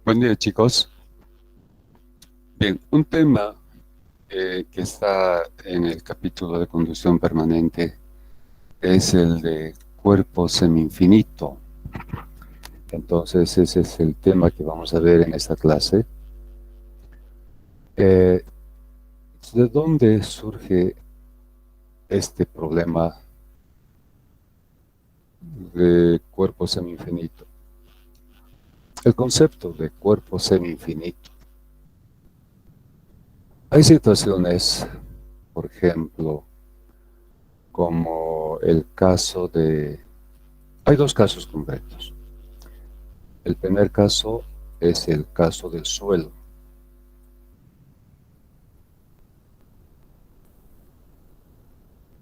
Buen día, chicos. Bien, un tema que está en el capítulo de conducción permanente es el de cuerpo semi-infinito. Entonces, ese es el tema que vamos a ver en esta clase. Eh, ¿De dónde surge este problema de cuerpo semi-infinito? El concepto de cuerpo semi-infinito. Hay situaciones, por ejemplo, como el caso de... Hay dos casos concretos. El primer caso es el caso del suelo.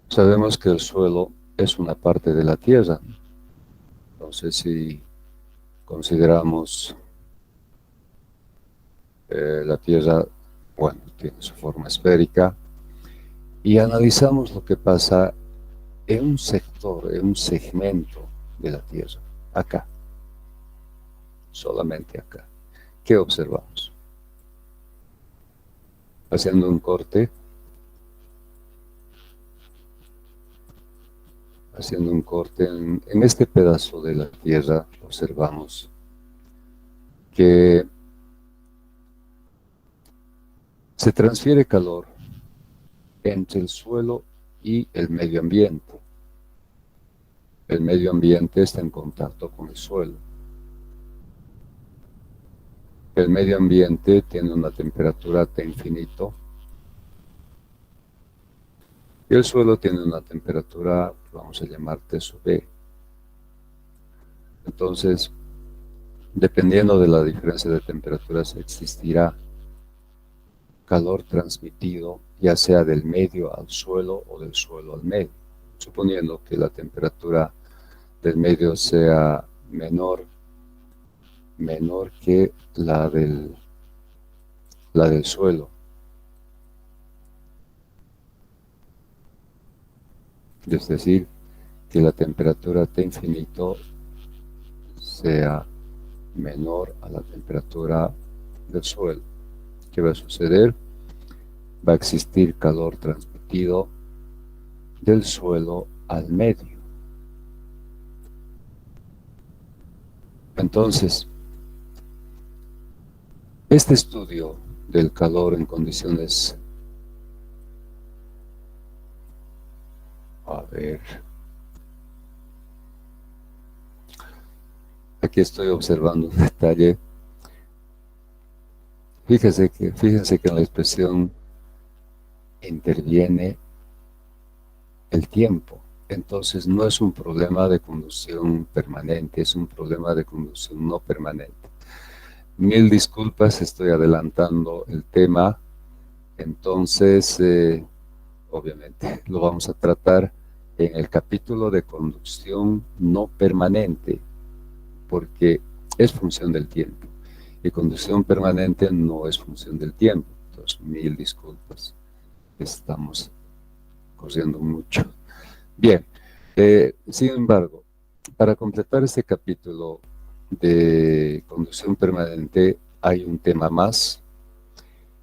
Sabemos que el suelo es una parte de la Tierra. Entonces, si consideramos la Tierra, bueno, tiene su forma esférica, y analizamos lo que pasa en un sector, en un segmento de la Tierra, acá, solamente acá. ¿Qué observamos? Haciendo un corte, en este pedazo de la Tierra, observamos que se transfiere calor entre el suelo y el medio ambiente. El medio ambiente está en contacto con el suelo. El medio ambiente tiene una temperatura T infinito y el suelo tiene una temperatura, vamos a llamar T sub E. Entonces, dependiendo de la diferencia de temperaturas, existirá calor transmitido, ya sea del medio al suelo o del suelo al medio, suponiendo que la temperatura del medio sea menor que la del suelo. Es decir, que la temperatura T infinito sea menor a la temperatura del suelo. ¿Qué va a suceder? Va a existir calor transmitido del suelo al medio. Entonces, este estudio del calor en condiciones, a ver, aquí estoy observando un detalle. Fíjense que en la expresión interviene el tiempo. Entonces no es un problema de conducción permanente, es un problema de conducción no permanente. Mil disculpas, estoy adelantando el tema. Entonces, obviamente, lo vamos a tratar en el capítulo de conducción no permanente, porque es función del tiempo. Y conducción permanente no es función del tiempo. Entonces, mil disculpas. Estamos corriendo mucho. Bien, sin embargo, para completar este capítulo de conducción permanente hay un tema más,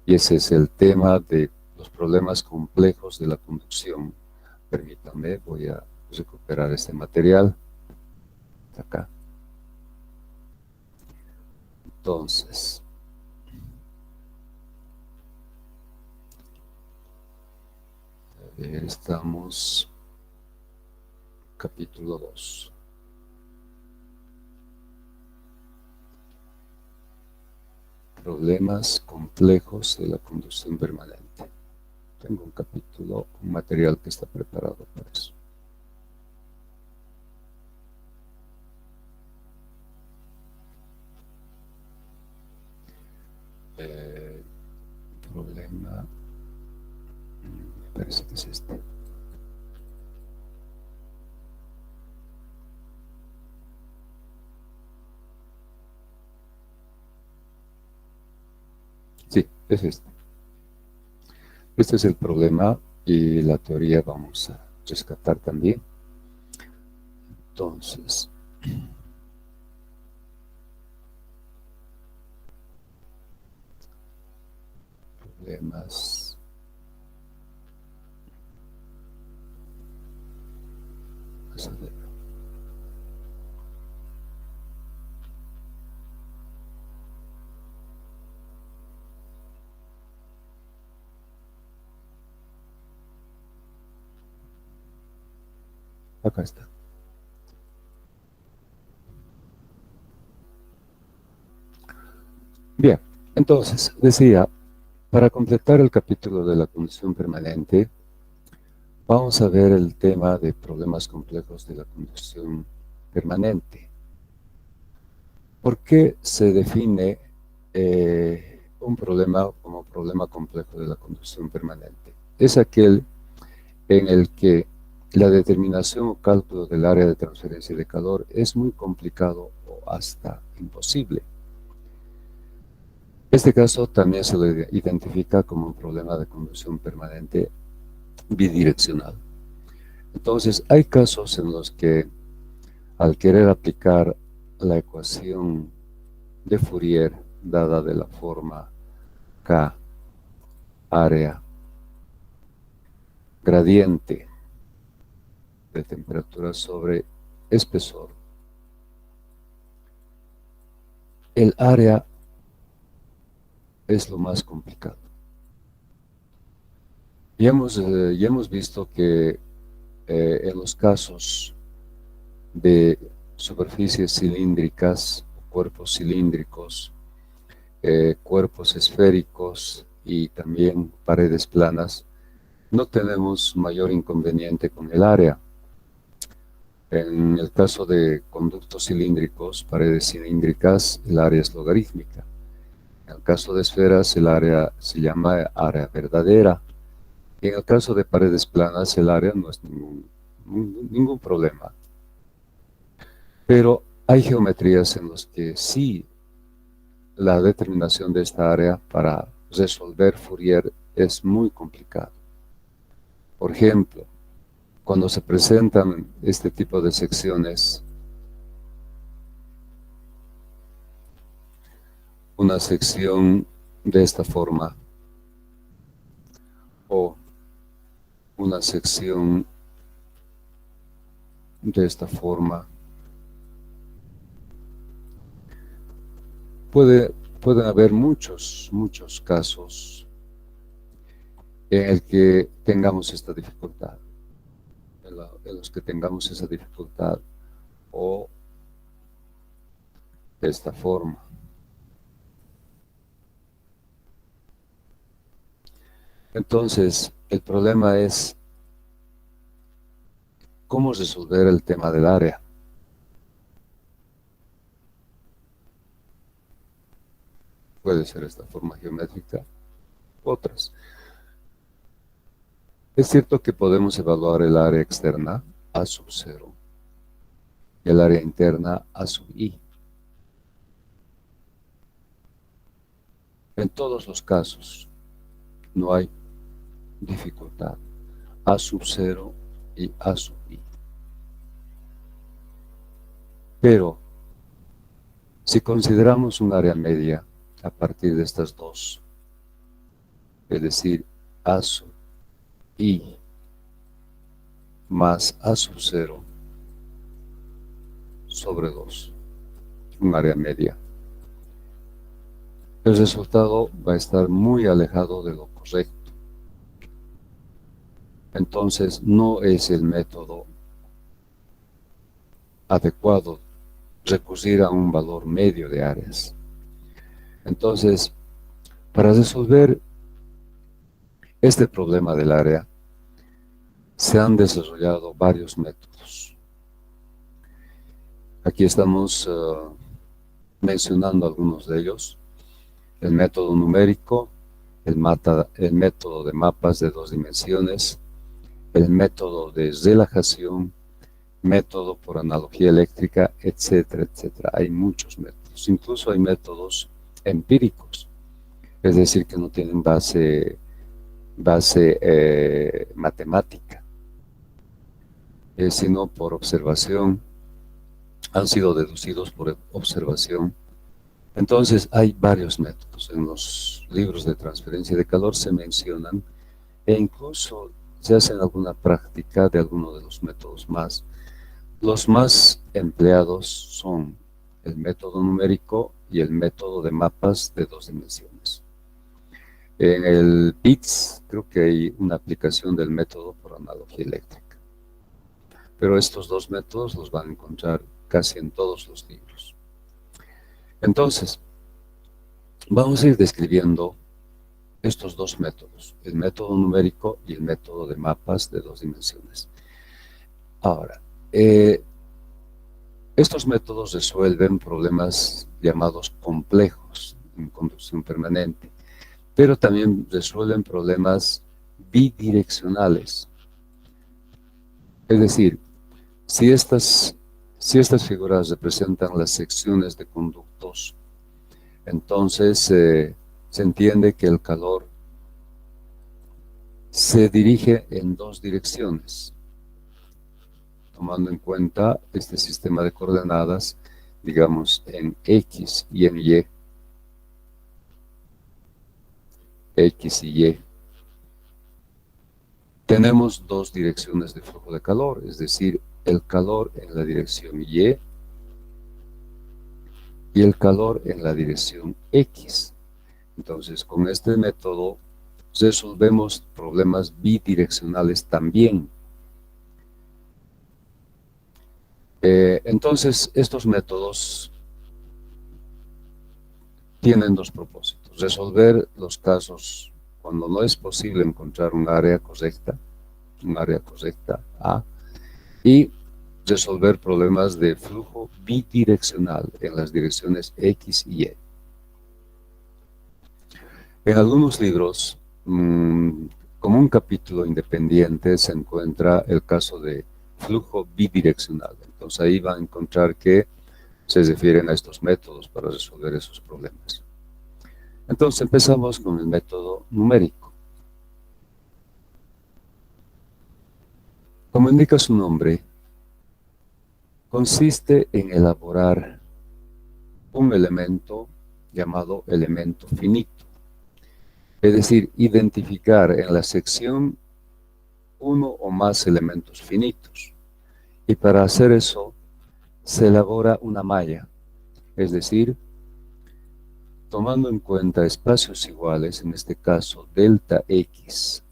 y ese es el tema de los problemas complejos de la conducción. Permítanme, voy a recuperar este material. Acá. Entonces, estamos capítulo 2. Problemas complejos de la conducción permanente. Tengo un material que está preparado para eso. Problema, me parece que es este. Sí, es este. Este es el problema y la teoría vamos a rescatar también. Entonces, problemas vamos a ver. Acá está. Bien, entonces decía, para completar el capítulo de la conducción permanente, vamos a ver el tema de problemas complejos de la conducción permanente. ¿Por qué se define un problema como problema complejo de la conducción permanente? Es aquel en el que la determinación o cálculo del área de transferencia de calor es muy complicado o hasta imposible. Este caso también se lo identifica como un problema de conducción permanente bidireccional. Entonces, hay casos en los que al querer aplicar la ecuación de Fourier dada de la forma K, área, gradiente de temperatura sobre espesor, el área es lo más complicado. Ya hemos visto que en los casos de superficies cilíndricas, cuerpos cilíndricos, cuerpos esféricos y también paredes planas, no tenemos mayor inconveniente con el área. En el caso de conductos cilíndricos, paredes cilíndricas, el área es logarítmica. En el caso de esferas, el área se llama área verdadera. Y en el caso de paredes planas, el área no es ningún problema. Pero hay geometrías en las que sí la determinación de esta área para resolver Fourier es muy complicado. Por ejemplo, cuando se presentan este tipo de secciones, una sección de esta forma o una sección de esta forma, pueden haber muchos casos en el que tengamos esta dificultad, en los que tengamos esa dificultad o de esta forma. Entonces, el problema es cómo resolver el tema del área. Puede ser esta forma geométrica, otras. Es cierto que podemos evaluar el área externa A sub 0 y el área interna A sub I. En todos los casos no hay dificultad. A sub 0 y A sub I. Pero si consideramos un área media a partir de estas dos, es decir, A sub I más A sub 0 sobre 2, un área media, el resultado va a estar muy alejado de lo correcto. Entonces, no es el método adecuado recurrir a un valor medio de áreas. Entonces, para resolver este problema del área, se han desarrollado varios métodos. Aquí estamos mencionando algunos de ellos. El método numérico, el método de mapas de 2 dimensiones, el método de relajación, método por analogía eléctrica, etcétera, etcétera. Hay muchos métodos. Incluso hay métodos empíricos, es decir, que no tienen base matemática, sino por observación, han sido deducidos por observación Entonces, hay varios métodos. En los libros de transferencia de calor se mencionan e incluso se hacen alguna práctica de alguno de los métodos más. Los más empleados son el método numérico y el método de mapas de 2 dimensiones. En el BITS creo que hay una aplicación del método por analogía eléctrica, pero estos 2 métodos los van a encontrar casi en todos los libros. Entonces, vamos a ir describiendo estos 2 métodos, el método numérico y el método de mapas de 2 dimensiones. Ahora, estos métodos resuelven problemas llamados complejos en conducción permanente, pero también resuelven problemas bidireccionales. Es decir, si estas figuras representan las secciones de conductos, entonces se entiende que el calor se dirige en 2 direcciones, tomando en cuenta este sistema de coordenadas, digamos, en X y en Y. X y Y. Tenemos 2 direcciones de flujo de calor, es decir, el calor en la dirección Y y el calor en la dirección X. Entonces, con este método resolvemos problemas bidireccionales también. Entonces, estos métodos tienen 2 propósitos: resolver los casos cuando no es posible encontrar un área correcta A, y resolver problemas de flujo bidireccional en las direcciones X y Y. En algunos libros, como un capítulo independiente, se encuentra el caso de flujo bidireccional. Entonces ahí van a encontrar que se refieren a estos métodos para resolver esos problemas. Entonces empezamos con el método numérico. Como indica su nombre, consiste en elaborar un elemento llamado elemento finito. Es decir, identificar en la sección uno o más elementos finitos. Y para hacer eso, se elabora una malla, es decir, tomando en cuenta espacios iguales, en este caso delta X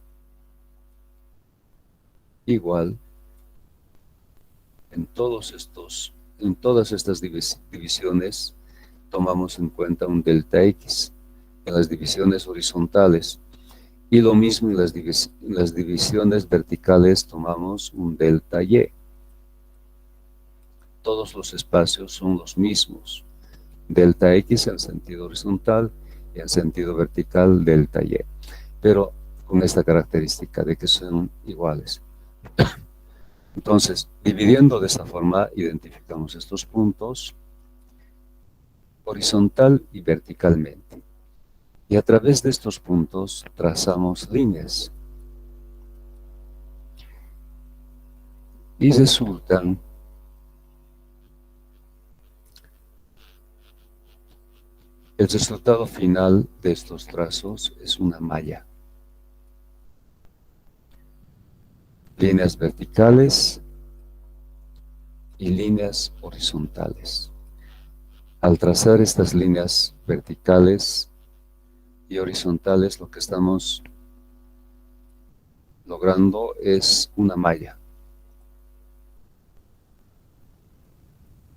igual, en todas estas divisiones tomamos en cuenta un delta X en las divisiones horizontales, y lo mismo en las divisiones verticales tomamos un delta Y. Todos los espacios son los mismos, delta X en sentido horizontal y en sentido vertical delta Y, pero con esta característica de que son iguales. Entonces, dividiendo de esta forma, identificamos estos puntos horizontal y verticalmente. Y a través de estos puntos trazamos líneas. Y resultan el resultado final de estos trazos es una malla. Líneas verticales y líneas horizontales. Al trazar estas líneas verticales y horizontales, lo que estamos logrando es una malla.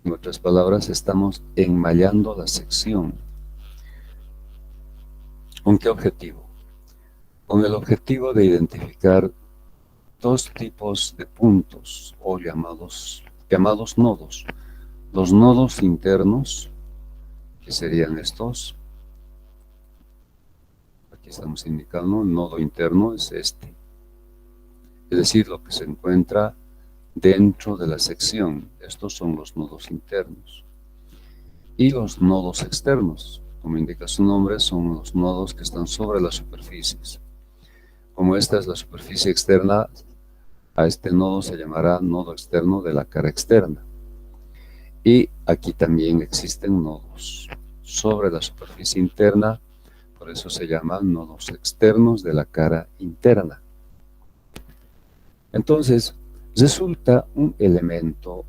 En otras palabras, estamos enmallando la sección. ¿Con qué objetivo? Con el objetivo de identificar 2 tipos de puntos o llamados nodos. Los nodos internos, que serían estos. Aquí estamos indicando, el nodo interno es este. Es decir, lo que se encuentra dentro de la sección. Estos son los nodos internos. Y los nodos externos, como indica su nombre, son los nodos que están sobre las superficies. Como esta es la superficie externa, a este nodo se llamará nodo externo de la cara externa. Y aquí también existen nodos. sobre la superficie interna, por eso se llaman nodos externos de la cara interna. Entonces, resulta un elemento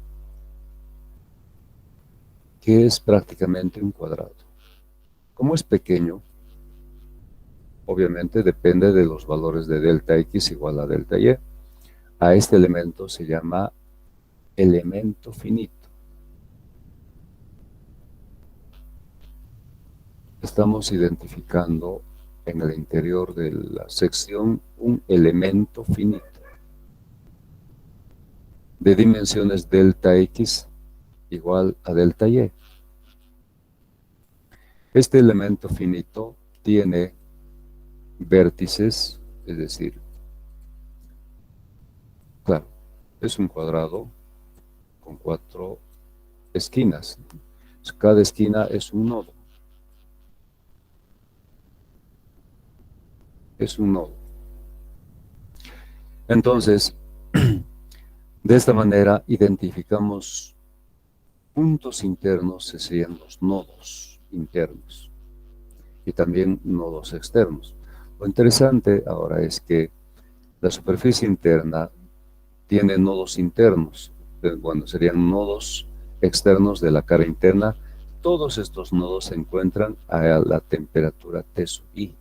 que es prácticamente un cuadrado. Como es pequeño, obviamente depende de los valores de delta X igual a delta Y. A este elemento se llama elemento finito. Estamos identificando en el interior de la sección un elemento finito de dimensiones delta X igual a delta Y. Este elemento finito tiene vértices, es decir, claro, es un cuadrado con 4 esquinas. Cada esquina es un nodo. Es un nodo. Entonces, de esta manera identificamos puntos internos, que serían los nodos internos, y también nodos externos. Lo interesante ahora es que la superficie interna tiene nodos internos, bueno, serían nodos externos de la cara interna. Todos estos nodos se encuentran a la temperatura T sub I.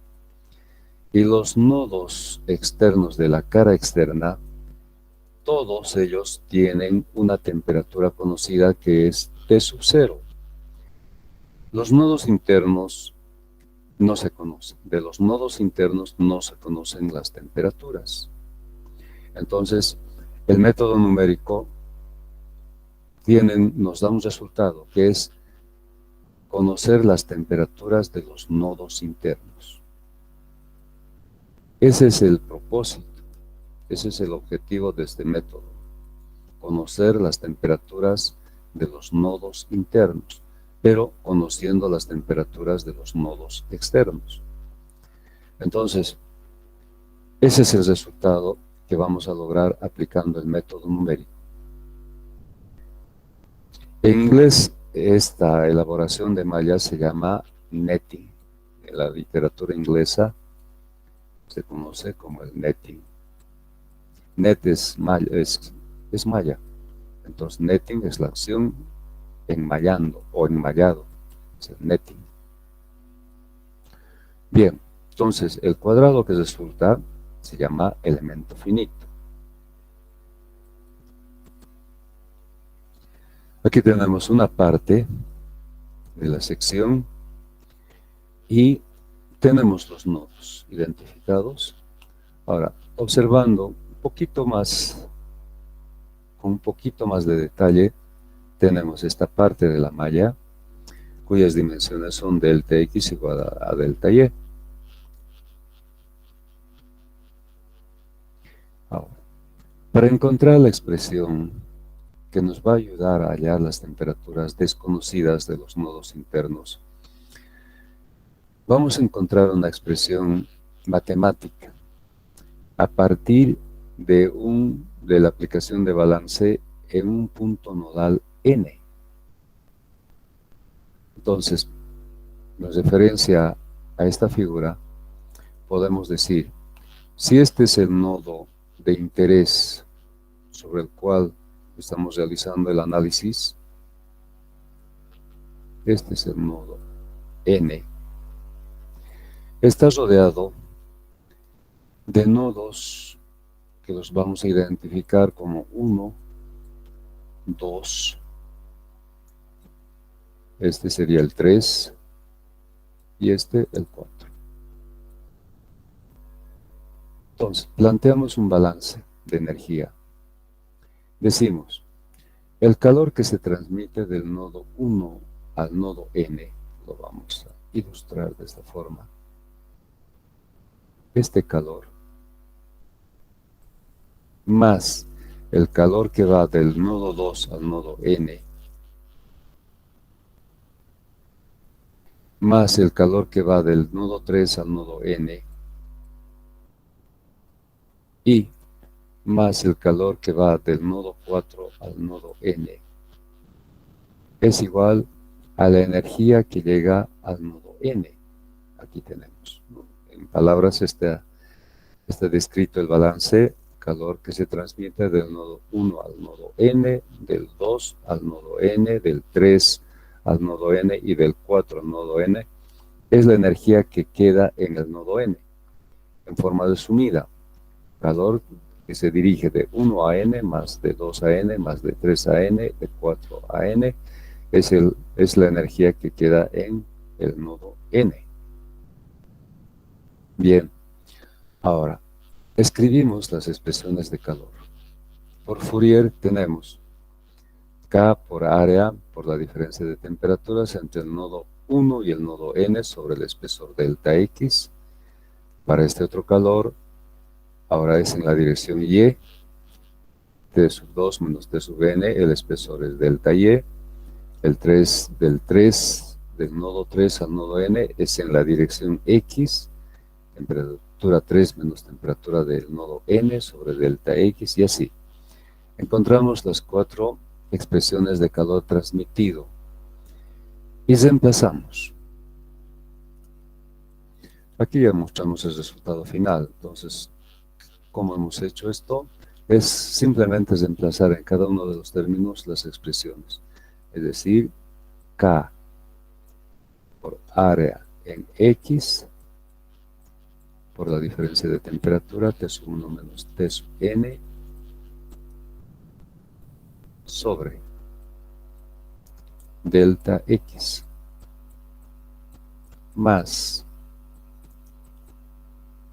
Y los nodos externos de la cara externa, todos ellos tienen una temperatura conocida que es T sub 0. Los nodos internos no se conocen. De los nodos internos no se conocen las temperaturas. Entonces, el método numérico nos da un resultado que es conocer las temperaturas de los nodos internos. Ese es el propósito, ese es el objetivo de este método, conocer las temperaturas de los nodos internos, pero conociendo las temperaturas de los nodos externos. Entonces, ese es el resultado que vamos a lograr aplicando el método numérico. En inglés, esta elaboración de mallas se llama netting. En la literatura inglesa se conoce como el netting. Net es malla. Entonces, netting es la acción enmallando o enmallado. Es el netting. Bien, entonces el cuadrado que resulta se llama elemento finito. Aquí tenemos una parte de la sección y tenemos los nodos identificados. Ahora, observando un poquito más, con un poquito más de detalle, tenemos esta parte de la malla cuyas dimensiones son delta X igual a delta Y. Ahora, para encontrar la expresión que nos va a ayudar a hallar las temperaturas desconocidas de los nodos internos, vamos a encontrar una expresión matemática a partir de la aplicación de balance en un punto nodal N. Entonces, en referencia a esta figura, podemos decir, si este es el nodo de interés sobre el cual estamos realizando el análisis, este es el nodo N, está rodeado de nodos que los vamos a identificar como 1, 2, este sería el 3 y este el 4. Entonces, planteamos un balance de energía. Decimos, el calor que se transmite del nodo 1 al nodo N, lo vamos a ilustrar de esta forma. Este calor, más el calor que va del nodo 2 al nodo N, más el calor que va del nodo 3 al nodo N, y más el calor que va del nodo 4 al nodo N, es igual a la energía que llega al nodo N. Aquí tenemos, ¿no? En palabras está descrito el balance calor que se transmite del nodo 1 al nodo N, del 2 al nodo N, del 3 al nodo N y del 4 al nodo N. Es la energía que queda en el nodo N, en forma de sumida. Calor que se dirige de 1 a N, más de 2 a N, más de 3 a N, de 4 a N, es la energía que queda en el nodo N. Bien, ahora, escribimos las expresiones de calor. Por Fourier tenemos K por área por la diferencia de temperaturas entre el nodo 1 y el nodo N sobre el espesor delta X. Para este otro calor, ahora es en la dirección Y, T sub 2 menos T sub N, el espesor es delta Y. El 3 del nodo 3 al nodo N es en la dirección X, temperatura 3 menos temperatura del nodo N sobre delta X, y así. Encontramos las 4 expresiones de calor transmitido y reemplazamos. Aquí ya mostramos el resultado final. Entonces, ¿cómo hemos hecho esto? Es simplemente reemplazar en cada uno de los términos las expresiones. Es decir, K por área en X por la diferencia de temperatura, T sub 1 menos T sub N sobre delta X más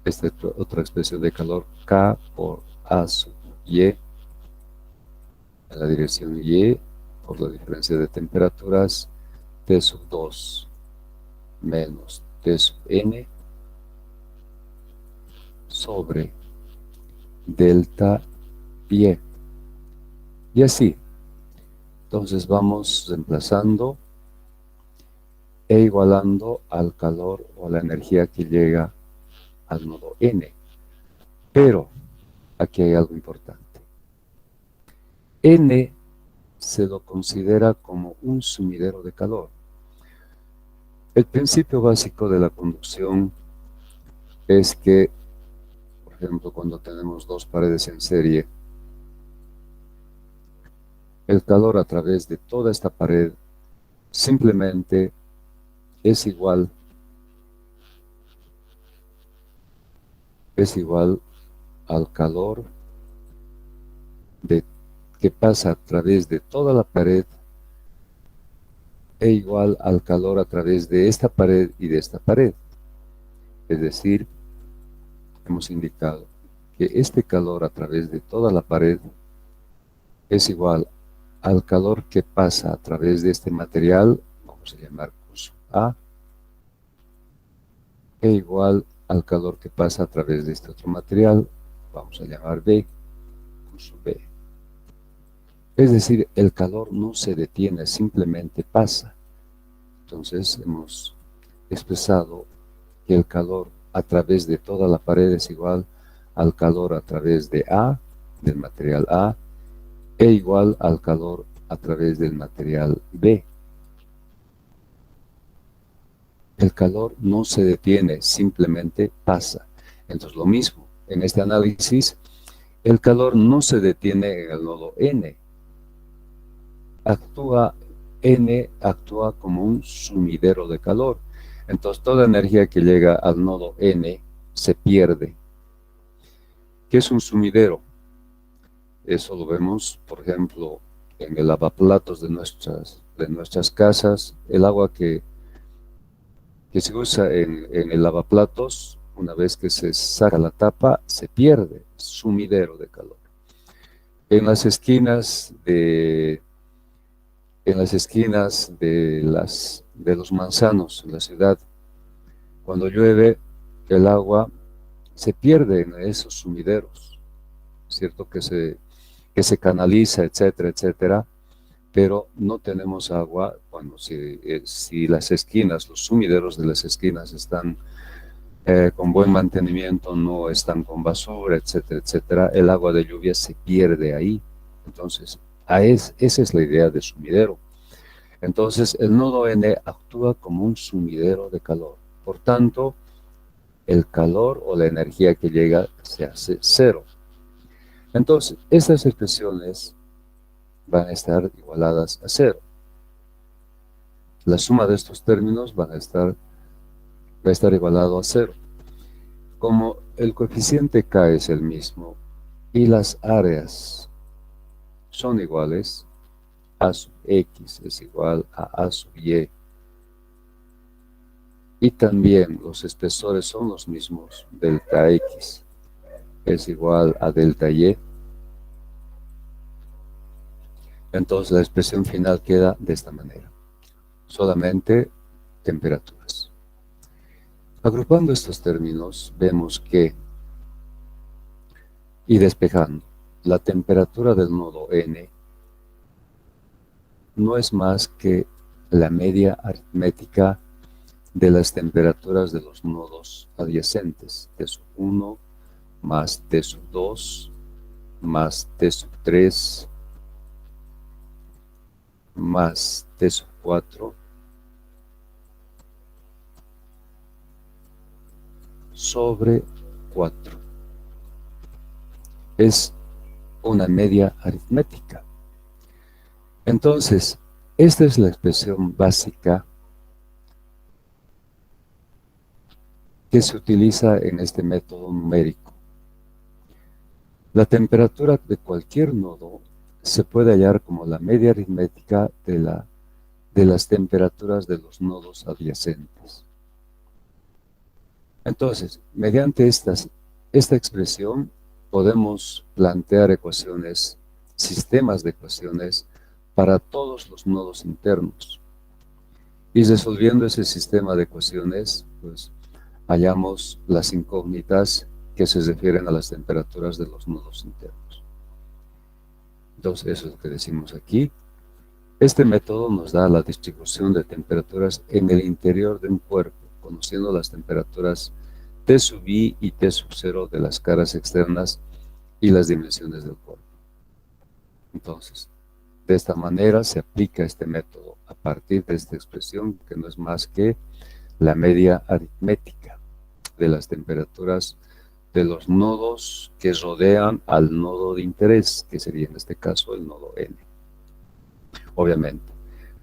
esta otra expresión de calor, K por A sub Y en la dirección Y por la diferencia de temperaturas, T sub 2 menos T sub N sobre delta Y. Y así. Entonces vamos reemplazando e igualando al calor o a la energía que llega al nodo N. Pero aquí hay algo importante. N se lo considera como un sumidero de calor. El principio básico de la conducción es que, por ejemplo, cuando tenemos dos paredes en serie, el calor a través de toda esta pared simplemente es igual al calor que pasa a través de toda la pared e igual al calor a través de esta pared y de esta pared. Es decir, hemos indicado que este calor a través de toda la pared es igual al calor que pasa a través de este material, vamos a llamar curso A, e igual al calor que pasa a través de este otro material, vamos a llamar B, curso B. Es decir, el calor no se detiene, simplemente pasa. Entonces hemos expresado que el calor a través de toda la pared es igual al calor a través de A, del material A, e igual al calor a través del material B. El calor no se detiene, simplemente pasa. Entonces lo mismo, en este análisis, el calor no se detiene en el nodo N. N actúa como un sumidero de calor. Entonces toda energía que llega al nodo N se pierde. ¿Qué es un sumidero? Eso lo vemos, por ejemplo, en el lavaplatos de nuestras casas. El agua que se usa en el lavaplatos, una vez que se saca la tapa, se pierde, sumidero de calor. En las esquinas de los manzanos en la ciudad, cuando llueve, el agua se pierde en esos sumideros, ¿cierto? Que se canaliza, etcétera, etcétera, pero no tenemos agua. Bueno, si las esquinas, los sumideros de las esquinas están con buen mantenimiento, no están con basura, etcétera, etcétera, el agua de lluvia se pierde ahí. Entonces, esa es la idea de sumidero. Entonces, el nodo N actúa como un sumidero de calor. Por tanto, el calor o la energía que llega se hace cero. Entonces, estas expresiones van a estar igualadas a cero. La suma de estos términos va a estar igualado a cero. Como el coeficiente K es el mismo y las áreas son iguales, A sub X es igual a A sub Y, y también los espesores son los mismos, delta X es igual a delta Y, entonces la expresión final queda de esta manera, solamente temperaturas. Agrupando estos términos, vemos que, y despejando, la temperatura del nodo N no es más que la media aritmética de las temperaturas de los nodos adyacentes, T sub 1 más T sub 2 más T sub 3 más T sub 4 sobre 4. Es una media aritmética. Entonces, esta es la expresión básica que se utiliza en este método numérico. La temperatura de cualquier nodo se puede hallar como la media aritmética de las temperaturas de los nodos adyacentes. Entonces, mediante esta expresión podemos plantear ecuaciones, sistemas de ecuaciones para todos los nodos internos. Y resolviendo ese sistema de ecuaciones, pues hallamos las incógnitas que se refieren a las temperaturas de los nodos internos. Entonces, eso es lo que decimos aquí. Este método nos da la distribución de temperaturas en el interior de un cuerpo, conociendo las temperaturas T sub I y T sub 0 de las caras externas y las dimensiones del cuerpo. Entonces, de esta manera se aplica este método a partir de esta expresión que no es más que la media aritmética de las temperaturas de los nodos que rodean al nodo de interés, que sería en este caso el nodo N. Obviamente,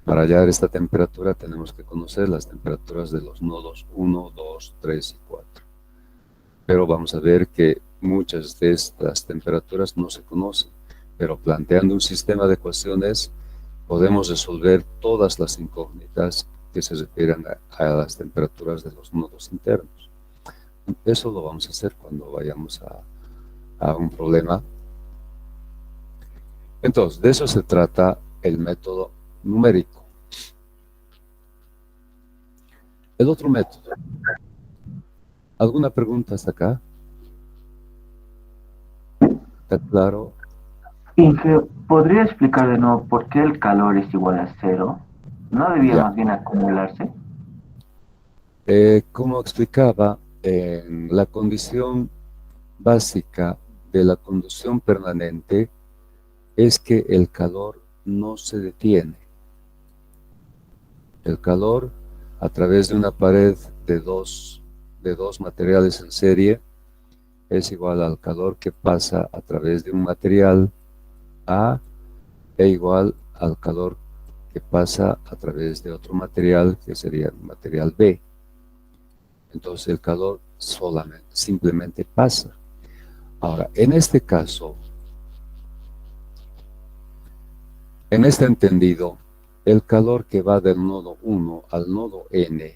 para hallar esta temperatura tenemos que conocer las temperaturas de los nodos 1, 2, 3 y 4. Pero vamos a ver que muchas de estas temperaturas no se conocen, pero planteando un sistema de ecuaciones podemos resolver todas las incógnitas que se refieren a las temperaturas de los nodos internos. Eso lo vamos a hacer cuando vayamos a un problema. Entonces, de eso se trata el método numérico. El otro método. ¿Alguna pregunta hasta acá? ¿Está claro? Inge, ¿podría explicar de nuevo por qué el calor es igual a cero? ¿No debía Ya. más bien acumularse? Como explicaba, en la condición básica de la conducción permanente es que el calor no se detiene. El calor, a través de una pared de dos materiales en serie, es igual al calor que pasa a través de un material A e igual al calor que pasa a través de otro material que sería el material B. Entonces el calor simplemente pasa. Ahora, en este caso, en este entendido, el calor que va del nodo 1 al nodo N,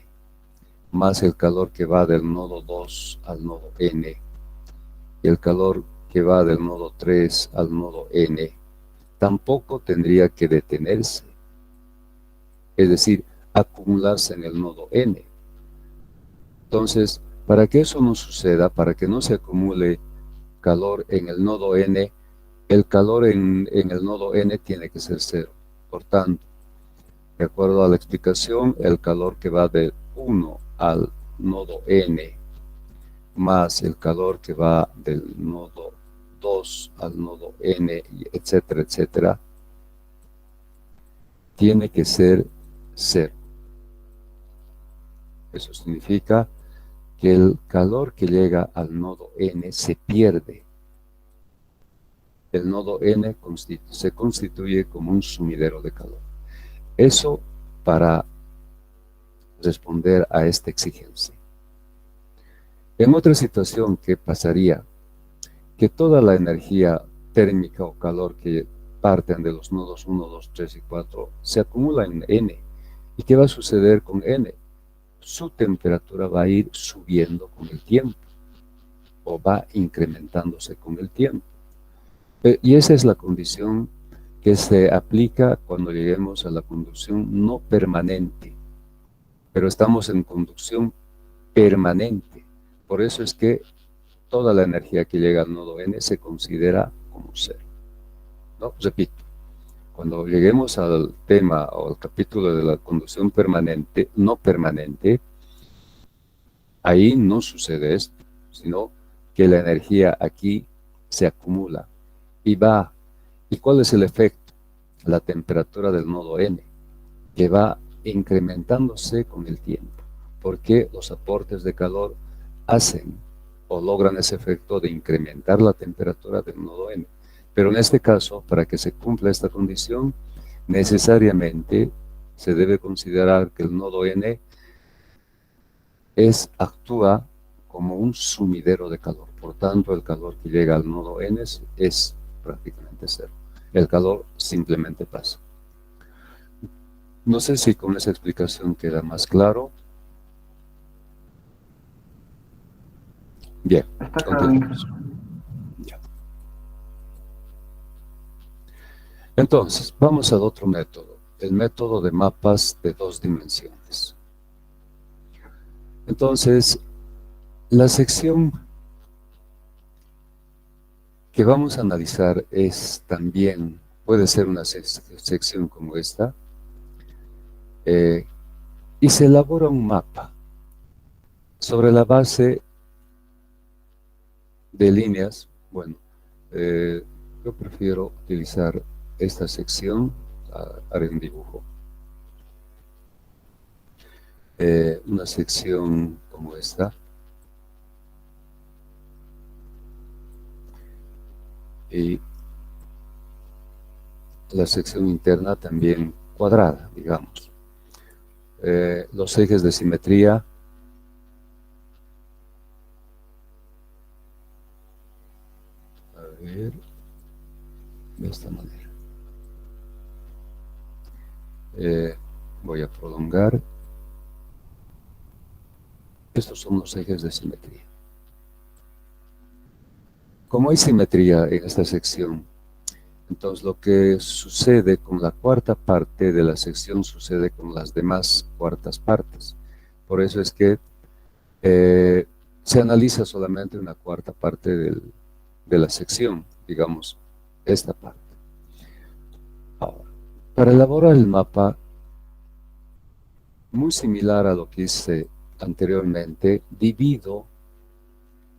más el calor que va del nodo 2 al nodo N, y el calor que va del nodo 3 al nodo N, tampoco tendría que detenerse, es decir, acumularse en el nodo N. Entonces, para que eso no suceda, para que no se acumule calor en el nodo N, el calor en el nodo N tiene que ser cero. Por tanto, de acuerdo a la explicación, el calor que va del 1 al nodo N más el calor que va del nodo 2 al nodo N, etcétera, etcétera, tiene que ser cero. Eso significa que el calor que llega al nodo N se pierde. El nodo N se constituye como un sumidero de calor. Eso para responder a esta exigencia. En otra situación, ¿qué pasaría? Que toda la energía térmica o calor que parten de los nodos 1, 2, 3 y 4 se acumula en N. ¿Y qué va a suceder con N? Su temperatura va a ir subiendo con el tiempo o va incrementándose con el tiempo. Y esa es la condición que se aplica cuando lleguemos a la conducción no permanente, pero estamos en conducción permanente. Por eso es que toda la energía que llega al nodo N se considera como cero, ¿no? Repito, cuando lleguemos al tema o al capítulo de la conducción permanente, no permanente, ahí no sucede esto, sino que la energía aquí se acumula y va. ¿Y cuál es el efecto? La temperatura del nodo N, que va incrementándose con el tiempo, porque los aportes de calor hacen o logran ese efecto de incrementar la temperatura del nodo N. Pero en este caso, para que se cumpla esta condición, necesariamente se debe considerar que el nodo N actúa como un sumidero de calor. Por tanto, el calor que llega al nodo N es prácticamente cero. El calor simplemente pasa. No sé si con esa explicación queda más claro. Bien, Está claro, continuamos. Ya. Entonces, vamos al otro método, el método de mapas de dos dimensiones. Entonces, la sección que vamos a analizar puede ser una sección como esta, y se elabora un mapa sobre la base de líneas. Bueno, yo prefiero utilizar esta sección, haré un dibujo. Una sección como esta, y la sección interna también cuadrada, digamos. Los ejes de simetría de esta manera. Voy a prolongar. Estos son los ejes de simetría. Como hay simetría en esta sección, entonces lo que sucede con la cuarta parte de la sección sucede con las demás cuartas partes. Por eso es que se analiza solamente una cuarta parte de la sección, digamos, esta parte. Ahora, para elaborar el mapa, muy similar a lo que hice anteriormente, divido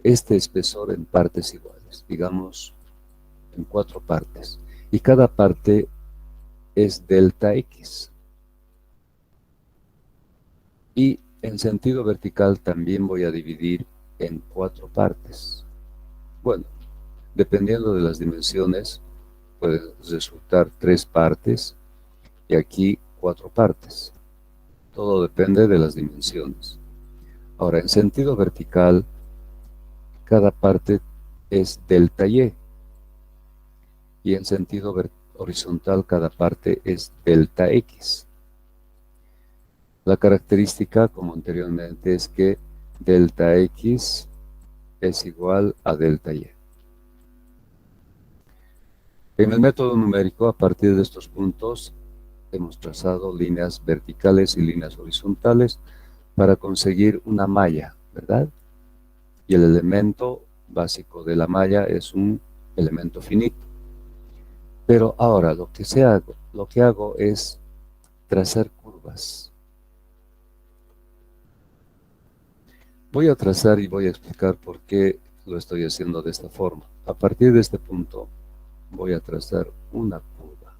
este espesor en partes iguales, digamos, en 4 partes. Y cada parte es delta X. Y en sentido vertical también voy a dividir en 4 partes. Bueno, dependiendo de las dimensiones, puede resultar 3 partes y aquí 4 partes. Todo depende de las dimensiones. Ahora, en sentido vertical, cada parte es delta Y. Y en sentido horizontal, cada parte es delta X. La característica, como anteriormente, es que delta X es igual a delta Y. En el método numérico, a partir de estos puntos, hemos trazado líneas verticales y líneas horizontales para conseguir una malla, ¿verdad? Y el elemento básico de la malla es un elemento finito. Pero ahora lo que hago es trazar curvas. Voy a trazar y voy a explicar por qué lo estoy haciendo de esta forma. A partir de este punto voy a trazar una curva.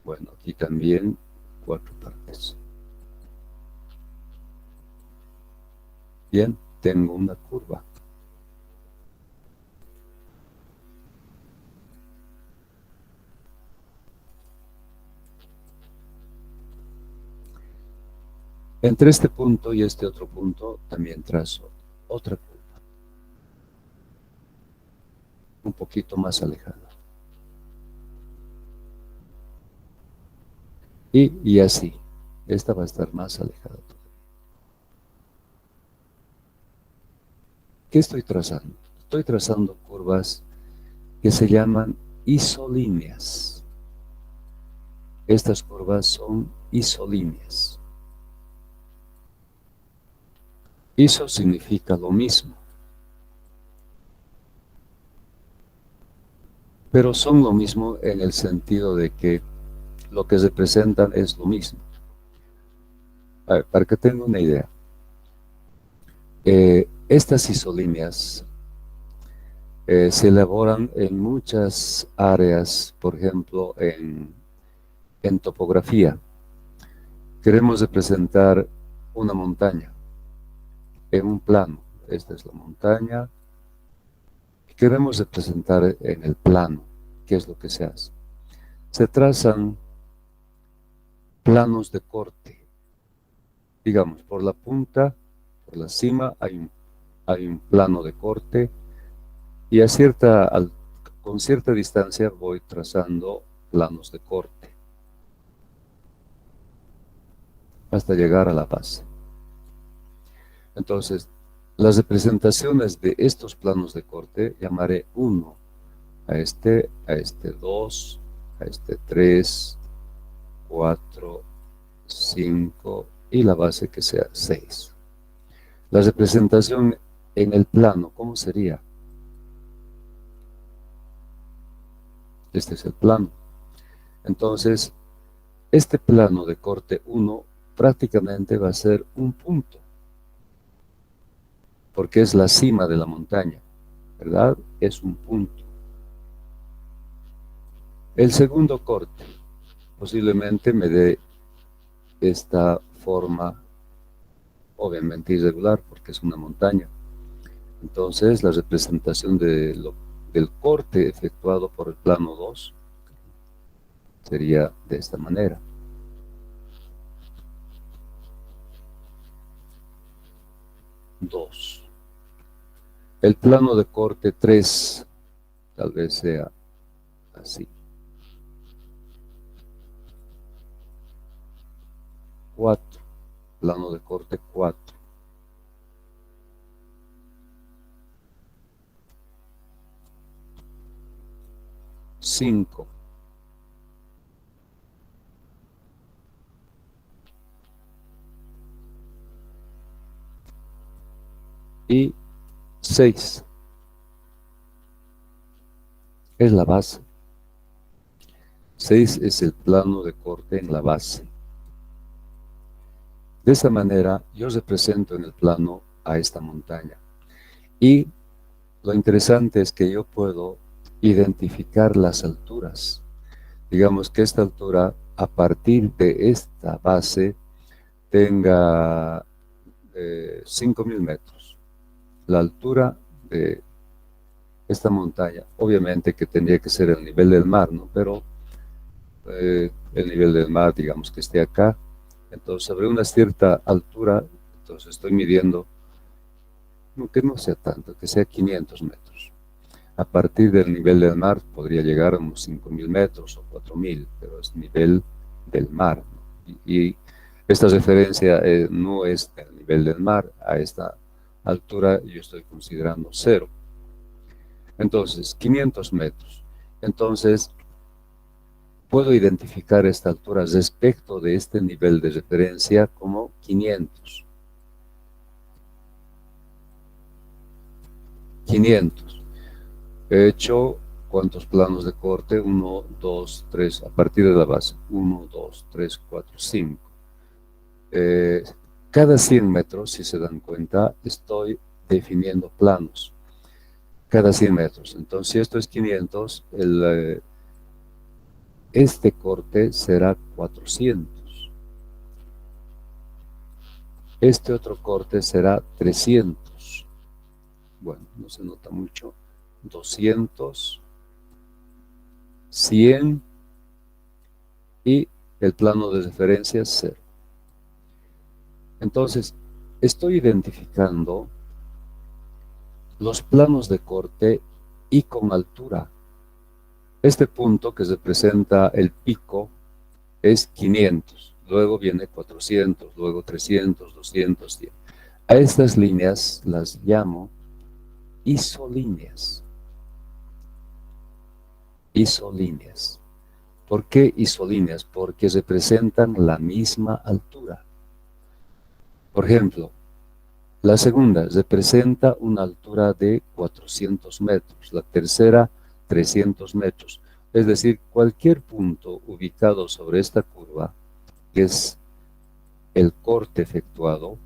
Bueno, aquí también 4 partes. Bien, tengo una curva. Entre este punto y este otro punto también trazo otra curva, un poquito más alejada. Y así, esta va a estar más alejada todavía. ¿Qué estoy trazando? Estoy trazando curvas que se llaman isolíneas. Estas curvas son isolíneas. Iso significa lo mismo, pero son lo mismo en el sentido de que lo que representan es lo mismo. A ver, para que tenga una idea, estas isolíneas se elaboran en muchas áreas, por ejemplo, en topografía. Queremos representar una montaña en un plano. Esta es la montaña. Queremos representar en el plano. ¿Qué es lo que se hace? Se trazan planos de corte. Digamos, por la punta, por la cima, hay un plano de corte y con cierta distancia voy trazando planos de corte hasta llegar a la base. Entonces, las representaciones de estos planos de corte llamaré 1 a este 2, a este 3, 4, 5 y la base que sea 6. La representación en el plano, ¿cómo sería? Este es el plano. Entonces, este plano de corte 1 prácticamente va a ser un punto, porque es la cima de la montaña, ¿verdad? Es un punto. El segundo corte posiblemente me dé esta forma, obviamente irregular, porque es una montaña. Entonces, la representación del corte efectuado por el plano 2 sería de esta manera. Dos. El plano de corte 3 tal vez sea así. 4. Plano de corte 4. 5. Y 6. Es la base. 6 es el plano de corte en la base. De esa manera yo represento en el plano a esta montaña. Y lo interesante es que yo puedo identificar las alturas. Digamos que esta altura, a partir de esta base, tenga 5.000 metros. La altura de esta montaña, obviamente que tendría que ser el nivel del mar, ¿no? Pero el nivel del mar, digamos que esté acá. Entonces, sobre una cierta altura, entonces estoy midiendo, que no sea tanto, que sea 500 metros. A partir del nivel del mar podría llegar a unos 5.000 metros o 4.000, pero es nivel del mar, ¿no? Y esta referencia no es el nivel del mar. A esta altura yo estoy considerando 0. Entonces, 500 metros. Entonces, puedo identificar esta altura respecto de este nivel de referencia como 500. 500. He hecho cuántos planos de corte, 1, 2, 3, a partir de la base, 1, 2, 3, 4, 5. Cada 100 metros, si se dan cuenta, estoy definiendo planos. Cada 100 metros. Entonces, si esto es 500, este corte será 400. Este otro corte será 300. Bueno, no se nota mucho. 200, 100 y el plano de referencia es 0. Entonces, estoy identificando los planos de corte y con altura. Este punto que representa el pico es 500, luego viene 400, luego 300, 200, 100. A estas líneas las llamo isolíneas. Isolíneas. ¿Por qué isolíneas? Porque representan la misma altura. Por ejemplo, la segunda representa una altura de 400 metros, la tercera 300 metros. Es decir, cualquier punto ubicado sobre esta curva, que es el corte efectuado,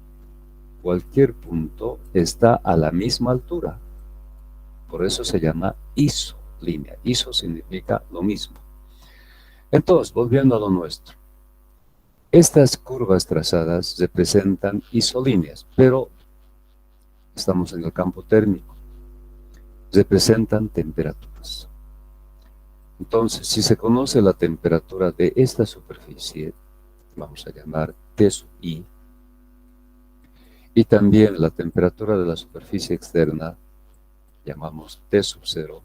cualquier punto está a la misma altura. Por eso se llama isolínea. Iso significa lo mismo. Entonces, volviendo a lo nuestro. Estas curvas trazadas representan isolíneas, pero estamos en el campo térmico. Representan temperaturas. Entonces, si se conoce la temperatura de esta superficie, vamos a llamar T sub I, y también la temperatura de la superficie externa, llamamos T sub 0,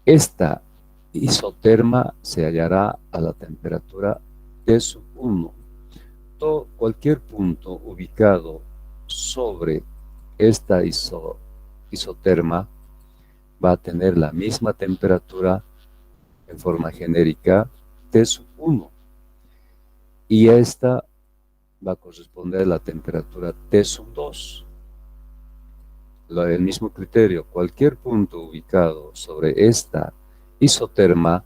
esta isoterma se hallará a la temperatura T sub 1. Cualquier punto ubicado sobre esta isoterma va a tener la misma temperatura en forma genérica T sub 1. Y esta va a corresponder a la temperatura T sub 2. El mismo criterio, cualquier punto ubicado sobre esta isoterma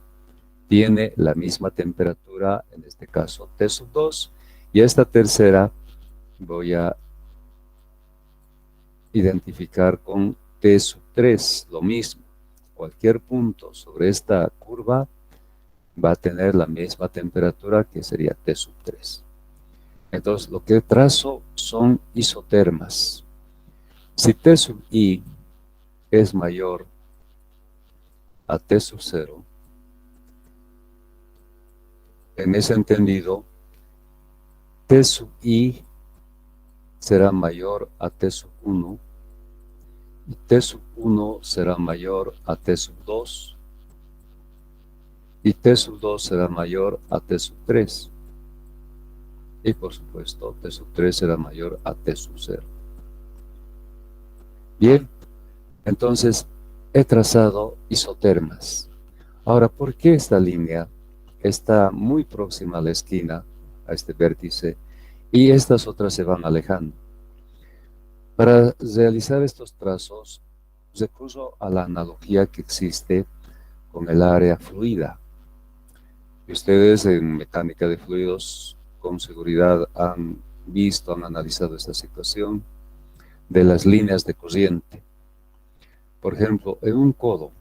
tiene la misma temperatura, en este caso T sub 2, y esta tercera voy a identificar con T sub 3, lo mismo. Cualquier punto sobre esta curva va a tener la misma temperatura que sería T sub 3. Entonces, lo que trazo son isotermas. Si T sub I es mayor a T sub 0, en ese entendido, T sub I será mayor a T sub 1, y T sub 1 será mayor a T sub 2, y T sub 2 será mayor a T sub 3. Y por supuesto, T sub 3 será mayor a T sub 0. Bien, entonces he trazado isotermas. Ahora, ¿por qué esta línea está muy próxima a la esquina, a este vértice, y estas otras se van alejando? Para realizar estos trazos, recurro a la analogía que existe con el área fluida. Y ustedes en mecánica de fluidos con seguridad han visto, han analizado esta situación de las líneas de corriente. Por ejemplo, en un codo,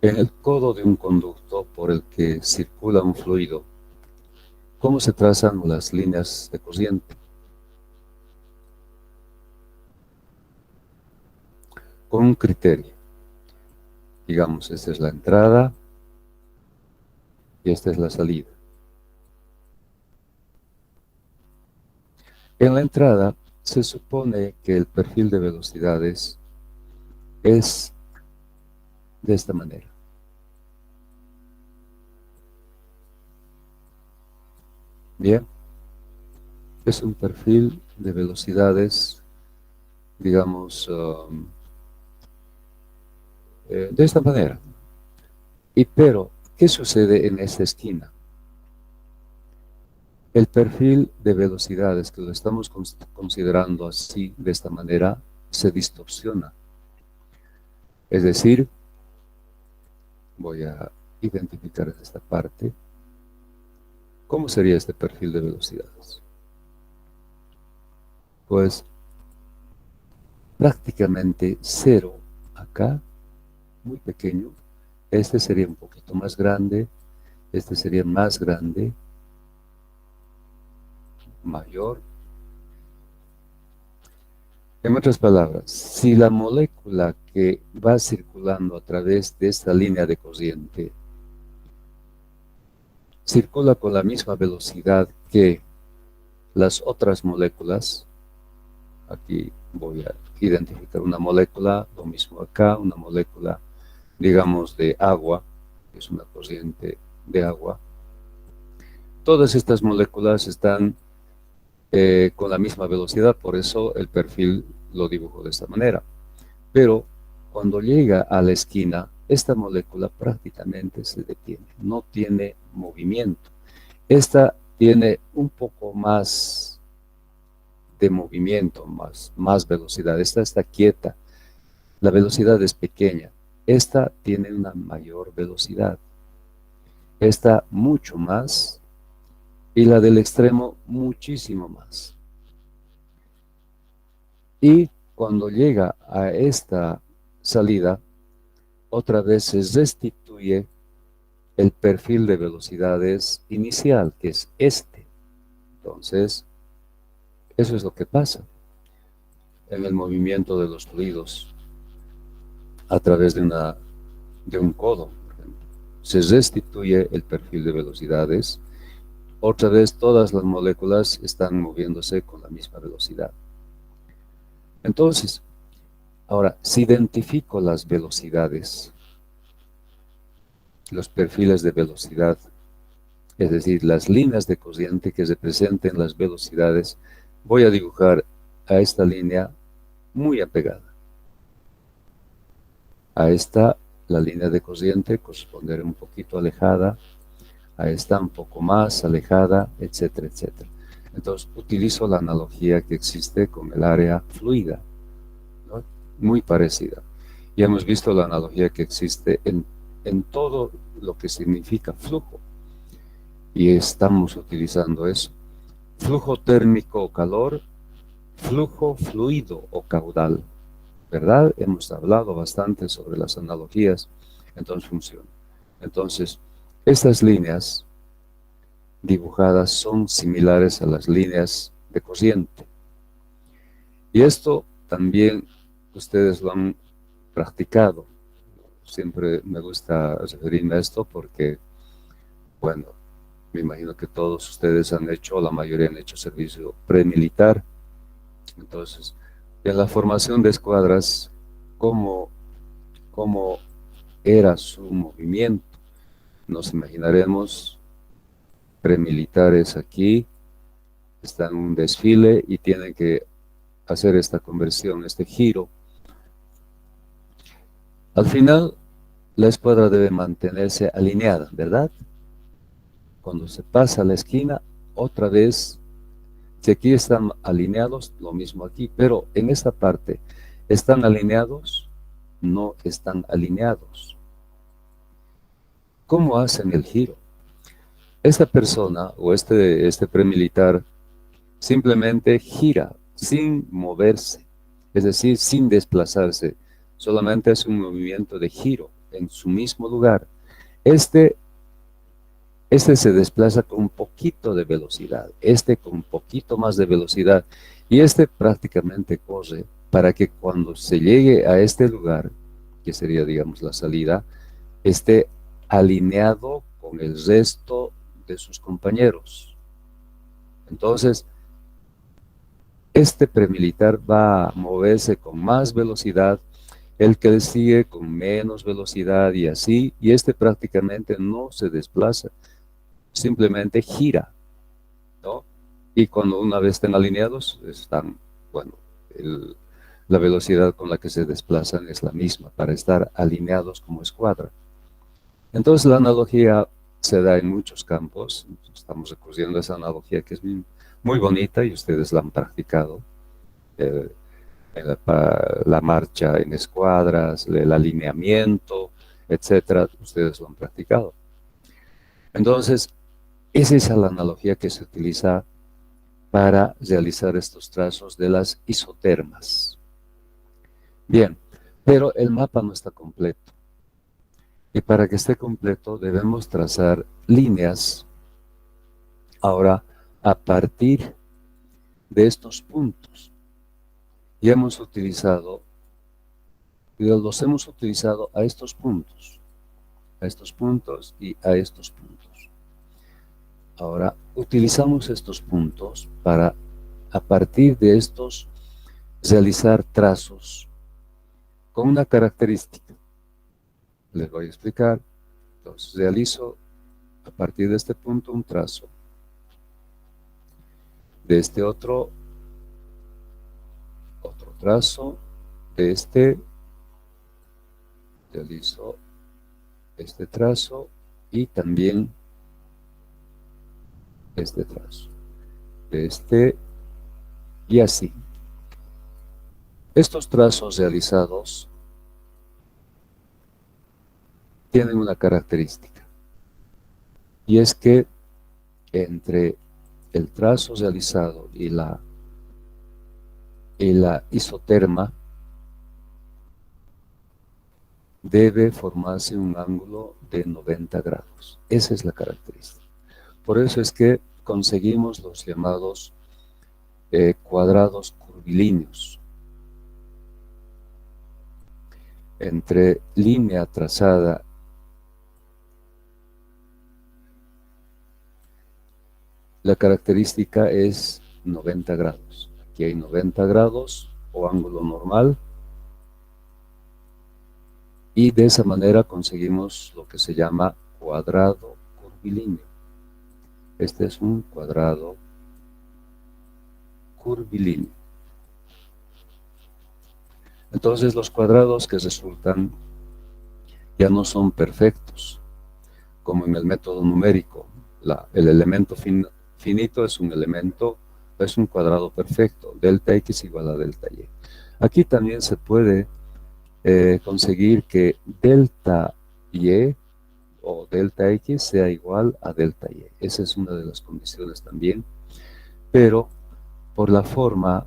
en el codo de un conducto por el que circula un fluido, ¿cómo se trazan las líneas de corriente? Con un criterio. Digamos, esta es la entrada y esta es la salida. En la entrada se supone que el perfil de velocidades es de esta manera. Bien, es un perfil de velocidades, digamos, de esta manera. Pero, ¿qué sucede en esta esquina? El perfil de velocidades, que lo estamos considerando así, de esta manera, se distorsiona. Es decir, voy a identificar esta parte. ¿Cómo sería este perfil de velocidades? Pues prácticamente 0 acá muy pequeño, este sería un poquito más grande, este sería más grande, mayor. En otras palabras, si la molécula que va circulando a través de esta línea de corriente circula con la misma velocidad que las otras moléculas, aquí voy a identificar una molécula, lo mismo acá, una molécula, digamos, de agua, que es una corriente de agua. Todas estas moléculas están con la misma velocidad, por eso el perfil lo dibujo de esta manera. Pero cuando llega a la esquina, esta molécula prácticamente se detiene, no tiene movimiento. Esta tiene un poco más de movimiento, más velocidad. Esta está quieta, la velocidad es pequeña. Esta tiene una mayor velocidad. Esta mucho más y la del extremo muchísimo más. Y cuando llega a esta salida, otra vez se restituye el perfil de velocidades inicial, que es este. Entonces, eso es lo que pasa en el movimiento de los fluidos a través de un codo, por ejemplo. Se restituye el perfil de velocidades. Otra vez todas las moléculas están moviéndose con la misma velocidad. Entonces, ahora, si identifico las velocidades, los perfiles de velocidad, es decir, las líneas de corriente que representen las velocidades, voy a dibujar a esta línea muy apegada. A esta, la línea de corriente corresponderá un poquito alejada, a esta un poco más alejada, etcétera, etcétera. Entonces, utilizo la analogía que existe con el área fluida, ¿no? Muy parecida. Ya hemos visto la analogía que existe en todo lo que significa flujo. Y estamos utilizando eso. Flujo térmico o calor, flujo fluido o caudal. ¿Verdad? Hemos hablado bastante sobre las analogías, entonces funciona. Entonces, estas líneas dibujadas son similares a las líneas de corriente. Y esto también ustedes lo han practicado. Siempre me gusta referirme a esto porque, bueno, me imagino que todos ustedes han hecho, la mayoría han hecho servicio premilitar. Entonces, en la formación de escuadras, ¿cómo era su movimiento? Nos imaginaremos premilitares aquí, están en un desfile y tienen que hacer esta conversión, este giro. Al final, la escuadra debe mantenerse alineada, ¿verdad? Cuando se pasa a la esquina, otra vez, si aquí están alineados, lo mismo aquí, pero en esta parte, ¿están alineados? No están alineados. ¿Cómo hacen el giro? Esta persona o este premilitar simplemente gira sin moverse, es decir, sin desplazarse, solamente hace un movimiento de giro en su mismo lugar. Este se desplaza con un poquito de velocidad, este con un poquito más de velocidad, y este prácticamente corre para que cuando se llegue a este lugar, que sería, digamos, la salida, esté alineado con el resto de sus compañeros. Entonces, este premilitar va a moverse con más velocidad, el que le sigue con menos velocidad y así, y este prácticamente no se desplaza, simplemente gira, ¿no? Y cuando una vez estén alineados, están, bueno, la velocidad con la que se desplazan es la misma para estar alineados como escuadra. Entonces la analogía se da en muchos campos, estamos recurriendo a esa analogía que es muy bonita y ustedes la han practicado, en la marcha en escuadras, el alineamiento, etcétera, ustedes lo han practicado. Entonces, esa es la analogía que se utiliza para realizar estos trazos de las isotermas. Bien, pero el mapa no está completo. Y para que esté completo debemos trazar líneas ahora a partir de estos puntos. Y los hemos utilizado a estos puntos y a estos puntos. Ahora utilizamos estos puntos para, a partir de estos, realizar trazos con una característica. Les voy a explicar. Entonces realizo a partir de este punto un trazo, de este otro trazo, de este realizo este trazo y también este trazo, de este y así. Estos trazos realizados tienen una característica, y es que entre el trazo realizado y la isoterma debe formarse un ángulo de 90 grados. Esa es la característica. Por eso es que conseguimos los llamados cuadrados curvilíneos. Entre línea trazada la característica es 90 grados. Aquí hay 90 grados o ángulo normal, y de esa manera conseguimos lo que se llama cuadrado curvilíneo. Este es un cuadrado curvilíneo. Entonces los cuadrados que resultan ya no son perfectos, como en el método numérico. El elemento finito es un cuadrado perfecto, delta x igual a delta y. Aquí también se puede conseguir que delta y o delta x sea igual a delta y. Esa es una de las condiciones también, pero por la forma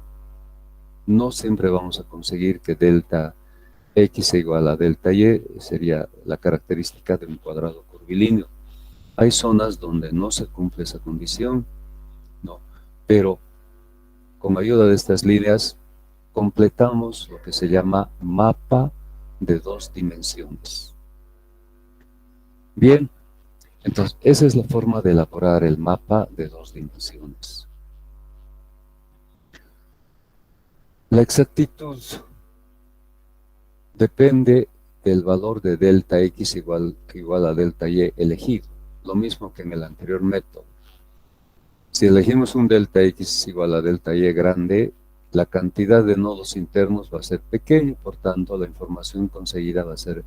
no siempre vamos a conseguir que delta x sea igual a delta y. Sería la característica de un cuadrado curvilíneo. Hay zonas donde no se cumple esa condición, ¿no? Pero con ayuda de estas líneas completamos lo que se llama mapa de dos dimensiones. Bien, entonces esa es la forma de elaborar el mapa de dos dimensiones. La exactitud depende del valor de delta x igual a delta y elegido, lo mismo que en el anterior método. Si elegimos un delta x igual a delta y grande, la cantidad de nodos internos va a ser pequeña, por tanto la información conseguida va a ser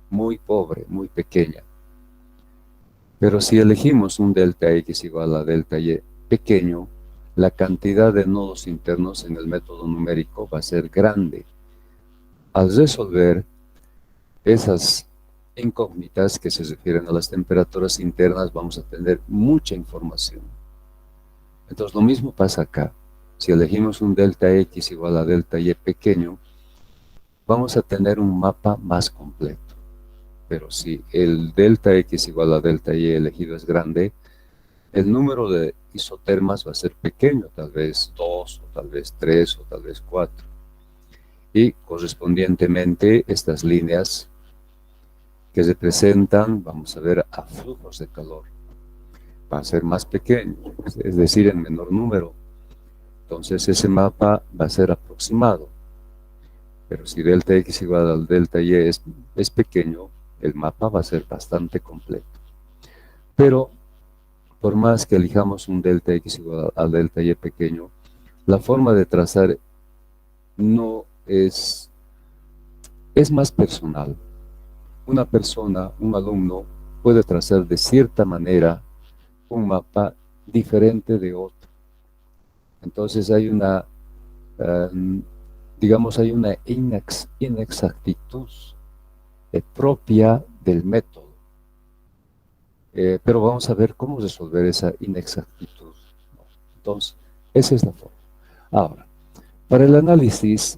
muy pobre, muy pequeña. Pero si elegimos un delta x igual a delta y pequeño, la cantidad de nodos internos en el método numérico va a ser grande. Al resolver esas incógnitas que se refieren a las temperaturas internas, vamos a tener mucha información. Entonces lo mismo pasa acá. Si elegimos un delta x igual a delta y pequeño, vamos a tener un mapa más completo. Pero si el delta x igual a delta y elegido es grande, el número de isotermas va a ser pequeño, tal vez 2, o tal vez 3, o tal vez 4. Y correspondientemente estas líneas que representan, vamos a ver, a flujos de calor, va a ser más pequeño, es decir, en menor número. Entonces ese mapa va a ser aproximado. Pero si delta x igual al delta y es pequeño, el mapa va a ser bastante completo. Pero por más que elijamos un delta x igual al delta y pequeño, la forma de trazar no es más personal. Una persona, un alumno, puede trazar de cierta manera un mapa diferente de otro. Entonces hay una, digamos, hay una inexactitud propia del método. Pero vamos a ver cómo resolver esa inexactitud. Entonces, esa es la forma. Ahora, para el análisis,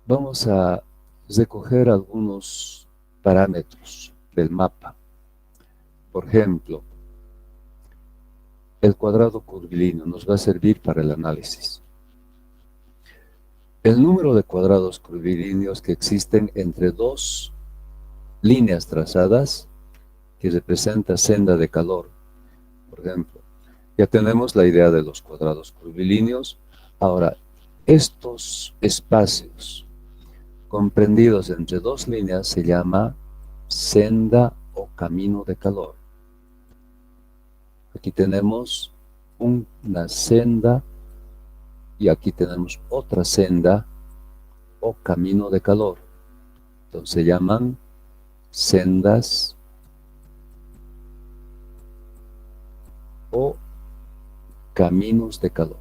vamos a recoger algunos parámetros del mapa. Por ejemplo, el cuadrado curvilíneo nos va a servir para el análisis. El número de cuadrados curvilíneos que existen entre dos líneas trazadas que representa senda de calor. Por ejemplo, ya tenemos la idea de los cuadrados curvilíneos. Ahora, estos espacios comprendidos entre dos líneas se llama senda o camino de calor. Aquí tenemos una senda y aquí tenemos otra senda o camino de calor. Entonces se llaman sendas o caminos de calor,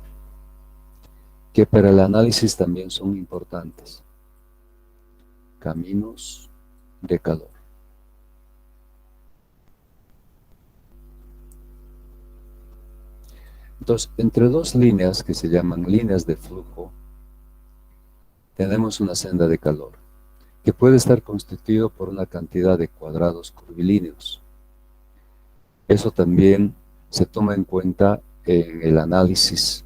que para el análisis también son importantes. Caminos de calor. Entonces, entre dos líneas que se llaman líneas de flujo, tenemos una senda de calor, que puede estar constituido por una cantidad de cuadrados curvilíneos. Eso también se toma en cuenta en el análisis.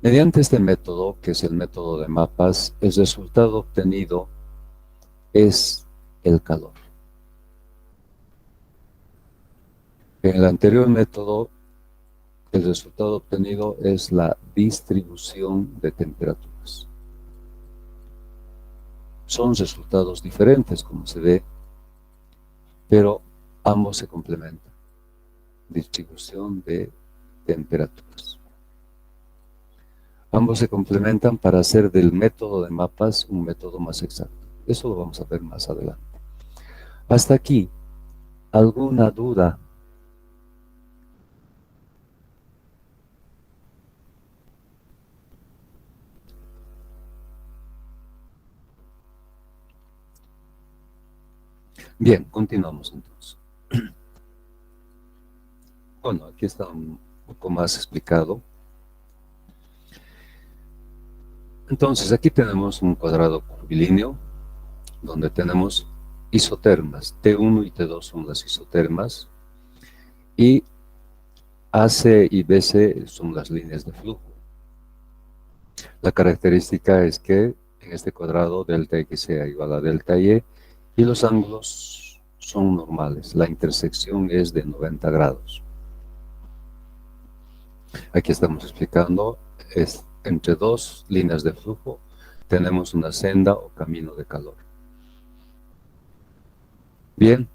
Mediante este método, que es el método de mapas, el resultado obtenido es el calor. En el anterior método, el resultado obtenido es la distribución de temperaturas. Son resultados diferentes, como se ve, pero ambos se complementan. Distribución de temperaturas. Ambos se complementan para hacer del método de mapas un método más exacto. Eso lo vamos a ver más adelante. Hasta aquí, ¿alguna duda? Bien, continuamos entonces. Bueno, aquí está un poco más explicado. Entonces, aquí tenemos un cuadrado curvilíneo donde tenemos isotermas. T1 y T2 son las isotermas y AC y BC son las líneas de flujo. La característica es que en este cuadrado delta X sea igual a delta Y y los ángulos son normales. La intersección es de 90 grados. Aquí estamos explicando, entre dos líneas de flujo tenemos una senda o camino de calor. Bien,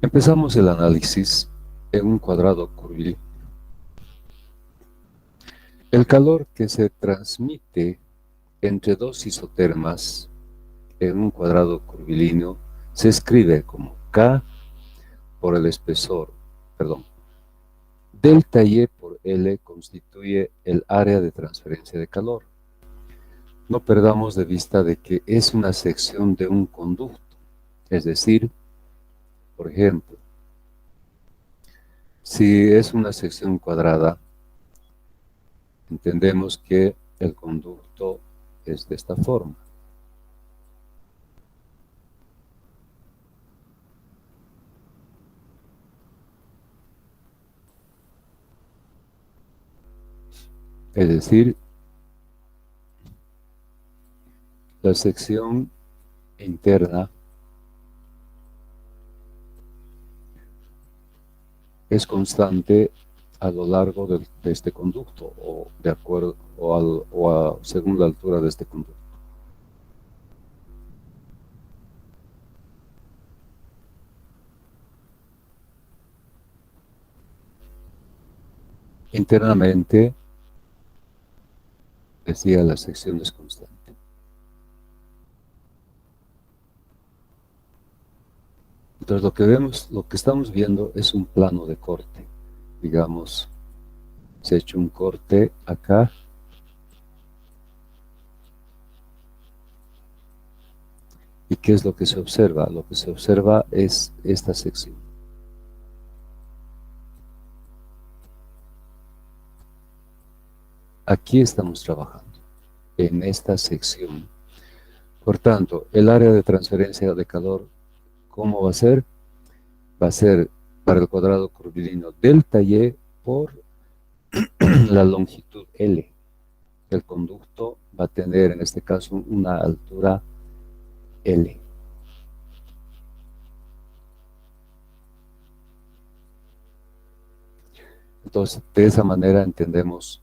empezamos el análisis en un cuadrado curvilíneo. El calor que se transmite entre dos isotermas en un cuadrado curvilíneo se escribe como K por el espesor, perdón, delta Y por L constituye el área de transferencia de calor. No perdamos de vista de que es una sección de un conducto, es decir, por ejemplo, si es una sección cuadrada, entendemos que el conducto es de esta forma. Es decir, la sección interna es constante a lo largo de este conducto o de acuerdo según la altura de este conducto. Internamente, decía, la sección es constante. Entonces lo que estamos viendo es un plano de corte. Digamos, se ha hecho un corte acá. ¿Y qué es lo que se observa? Lo que se observa es esta sección. Aquí estamos trabajando, en esta sección, Por tanto, el área de transferencia de calor, ¿cómo va a ser? Va a ser para el cuadrado curvilíneo delta Y por la longitud L. El conducto va a tener en este caso una altura L. Entonces, de esa manera entendemos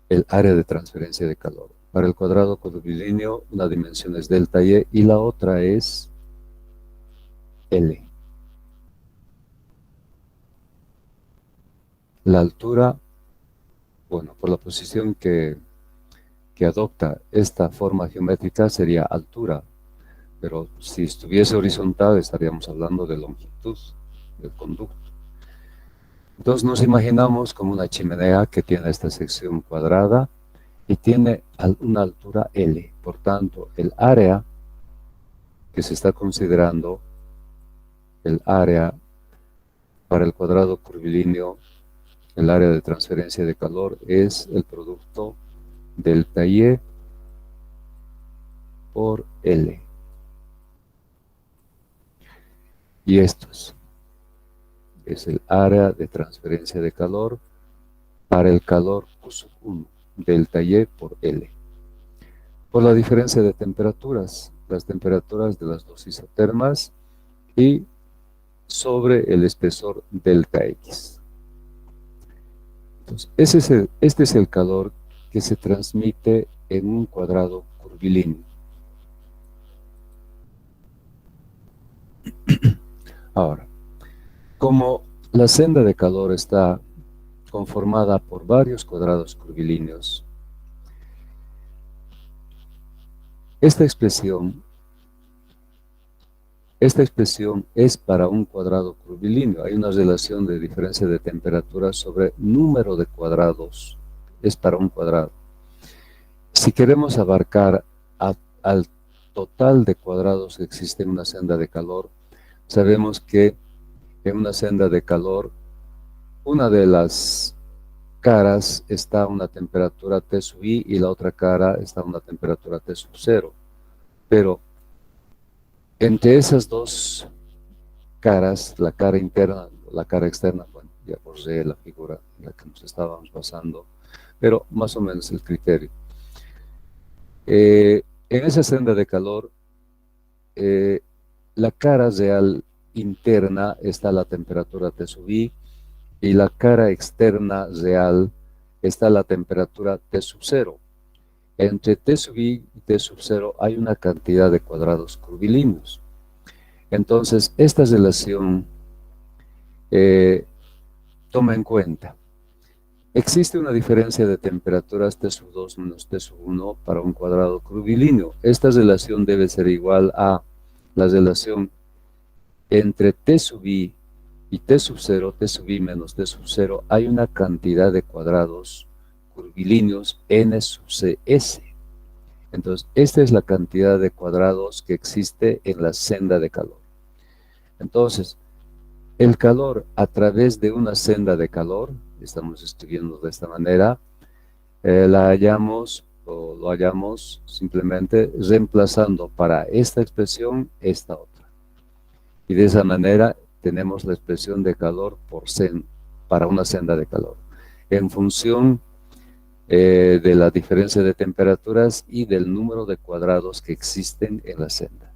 el área de transferencia de calor. Para el cuadrado curvilíneo, una dimensión es delta Y y la otra es L. La altura, bueno, por la posición que adopta esta forma geométrica sería altura, pero si estuviese horizontal estaríamos hablando de longitud del conducto. Entonces nos imaginamos como una chimenea que tiene esta sección cuadrada y tiene una altura L. Por tanto, el área que se está considerando, el área para el cuadrado curvilíneo, el área de transferencia de calor, es el producto delta Y por L. Y esto es el área de transferencia de calor para el calor Q1, delta Y por L. Por la diferencia de temperaturas, las temperaturas de las dos isotermas y sobre el espesor delta X. Entonces, este es el calor que se transmite en un cuadrado curvilíneo. Ahora, como la senda de calor está conformada por varios cuadrados curvilíneos, esta expresión es para un cuadrado curvilíneo. Hay una relación de diferencia de temperatura sobre número de cuadrados. Es para un cuadrado. Si queremos abarcar al total de cuadrados que existe en una senda de calor, sabemos que en una senda de calor, una de las caras está a una temperatura T sub I y la otra cara está a una temperatura T sub 0. Pero entre esas dos caras, la cara interna, la cara externa, bueno, ya borré la figura en la que nos estábamos basando, pero más o menos el criterio. En esa senda de calor, la cara real interna está a la temperatura T sub I y la cara externa real está a la temperatura T sub 0. Entre T sub I y T sub 0 hay una cantidad de cuadrados curvilíneos. Entonces, esta relación toma en cuenta. Existe una diferencia de temperaturas T sub 2 menos T sub 1 para un cuadrado curvilíneo. Esta relación debe ser igual a la relación entre T sub I y T sub 0, T sub I menos T sub 0, hay una cantidad de cuadrados curvilíneos N sub CS. Entonces, esta es la cantidad de cuadrados que existe en la senda de calor. Entonces, el calor a través de una senda de calor, estamos escribiendo de esta manera, la hallamos o lo hallamos simplemente reemplazando para esta expresión esta otra. Y de esa manera tenemos la expresión de calor para una senda de calor, en función de la diferencia de temperaturas y del número de cuadrados que existen en la senda.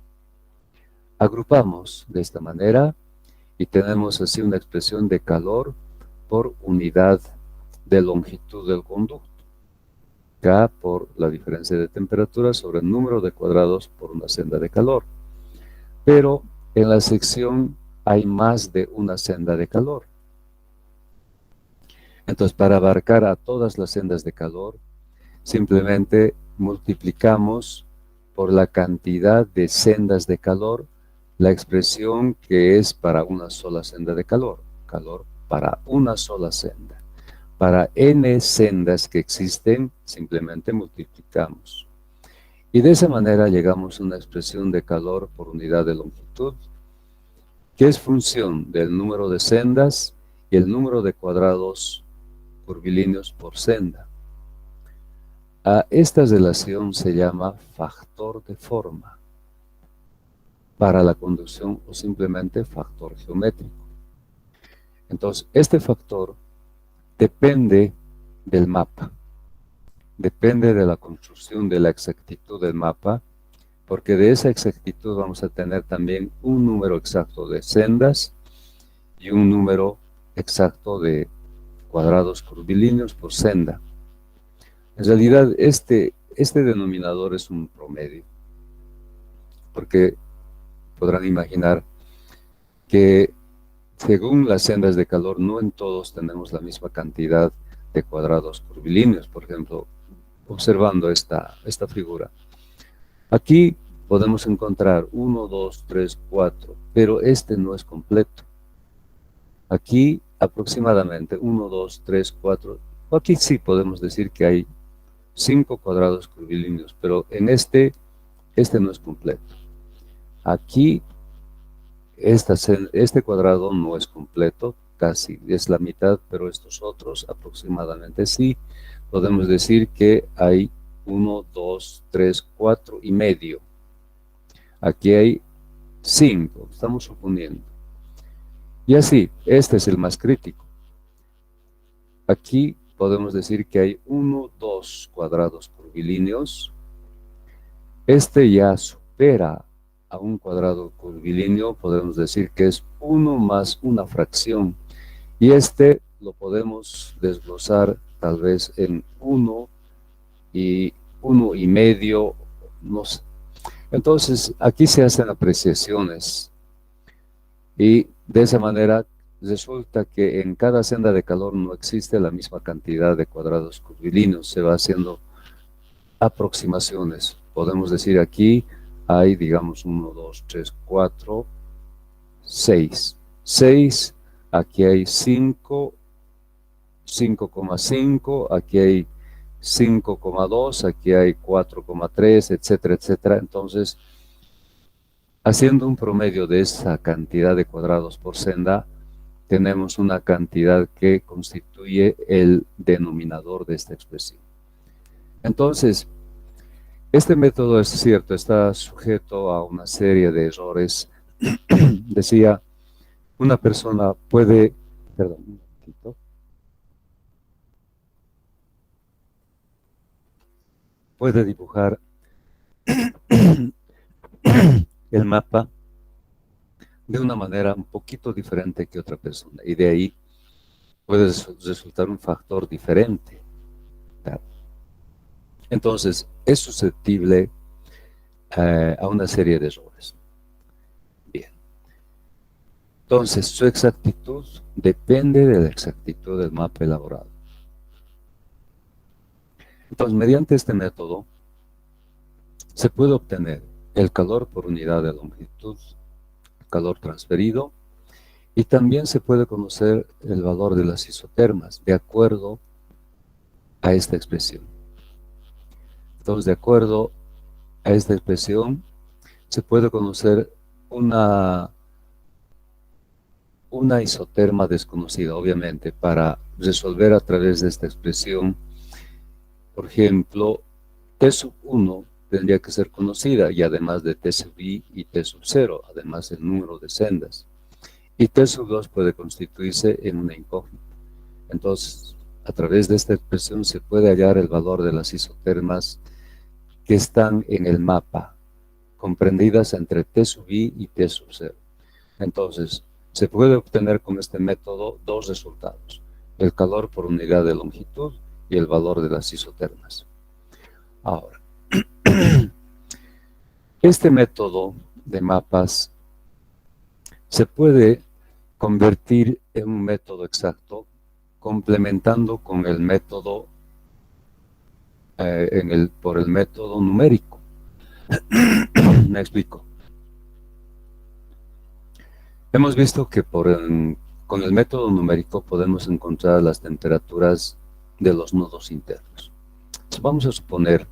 Agrupamos de esta manera y tenemos así una expresión de calor por unidad de longitud del conducto. K por la diferencia de temperatura sobre el número de cuadrados por una senda de calor. Pero en la sección hay más de una senda de calor. Entonces, para abarcar a todas las sendas de calor, simplemente multiplicamos por la cantidad de sendas de calor la expresión que es para una sola senda de calor. Calor para una sola senda. Para n sendas que existen, simplemente multiplicamos. Y de esa manera llegamos a una expresión de calor por unidad de longitud, que es función del número de sendas y el número de cuadrados curvilíneos por senda. A esta relación se llama factor de forma para la conducción o simplemente factor geométrico. Entonces, este factor depende del mapa, depende de la construcción, de la exactitud del mapa, porque de esa exactitud vamos a tener también un número exacto de sendas y un número exacto de cuadrados curvilíneos por senda. En realidad, este denominador es un promedio, porque podrán imaginar que según las sendas de calor, no en todos tenemos la misma cantidad de cuadrados curvilíneos. Por ejemplo, observando esta figura. Aquí podemos encontrar 1, 2, 3, 4, pero este no es completo. Aquí aproximadamente 1, 2, 3, 4, aquí sí podemos decir que hay 5 cuadrados curvilíneos, pero en este no es completo. Aquí este cuadrado no es completo, casi es la mitad, pero estos otros aproximadamente sí. Podemos decir que hay 1, 2, 3, 4 y medio. Aquí hay 5, estamos suponiendo. Y así, este es el más crítico. Aquí podemos decir que hay 1, 2 cuadrados curvilíneos. Este ya supera a un cuadrado curvilíneo, podemos decir que es 1 más una fracción. Y este lo podemos desglosar tal vez en 1 y 1 y medio, no sé. Entonces, aquí se hacen apreciaciones y de esa manera resulta que en cada senda de calor no existe la misma cantidad de cuadrados curvilíneos, se va haciendo aproximaciones. Podemos decir aquí hay, digamos, 1, 2, 3, 4, 6. 6, aquí hay 5, 5,5, aquí hay 5,2, aquí hay 4,3, etcétera, etcétera. Entonces, haciendo un promedio de esa cantidad de cuadrados por senda, tenemos una cantidad que constituye el denominador de esta expresión. Entonces, este método es cierto, está sujeto a una serie de errores. Decía, una persona puede, perdón, un momentito, puede dibujar el mapa de una manera un poquito diferente que otra persona, y de ahí puede resultar un factor diferente. Entonces, es susceptible a una serie de errores. Bien. Entonces, su exactitud depende de la exactitud del mapa elaborado. Entonces, mediante este método, se puede obtener el calor por unidad de longitud, calor transferido, y también se puede conocer el valor de las isotermas de acuerdo a esta expresión. Entonces, de acuerdo a esta expresión, se puede conocer una isoterma desconocida, obviamente, para resolver a través de esta expresión. Por ejemplo, T sub 1 tendría que ser conocida, y además de T sub I y T sub 0, además el número de sendas. Y T sub 2 puede constituirse en una incógnita. Entonces, a través de esta expresión se puede hallar el valor de las isotermas que están en el mapa, comprendidas entre T sub I y T sub 0. Entonces, se puede obtener con este método dos resultados: el calor por unidad de longitud y el valor de las isotermas. Ahora, este método de mapas se puede convertir en un método exacto complementando con el método por el método numérico. Me explico. Hemos visto que con el método numérico podemos encontrar las temperaturas de los nodos internos. Entonces, vamos a suponer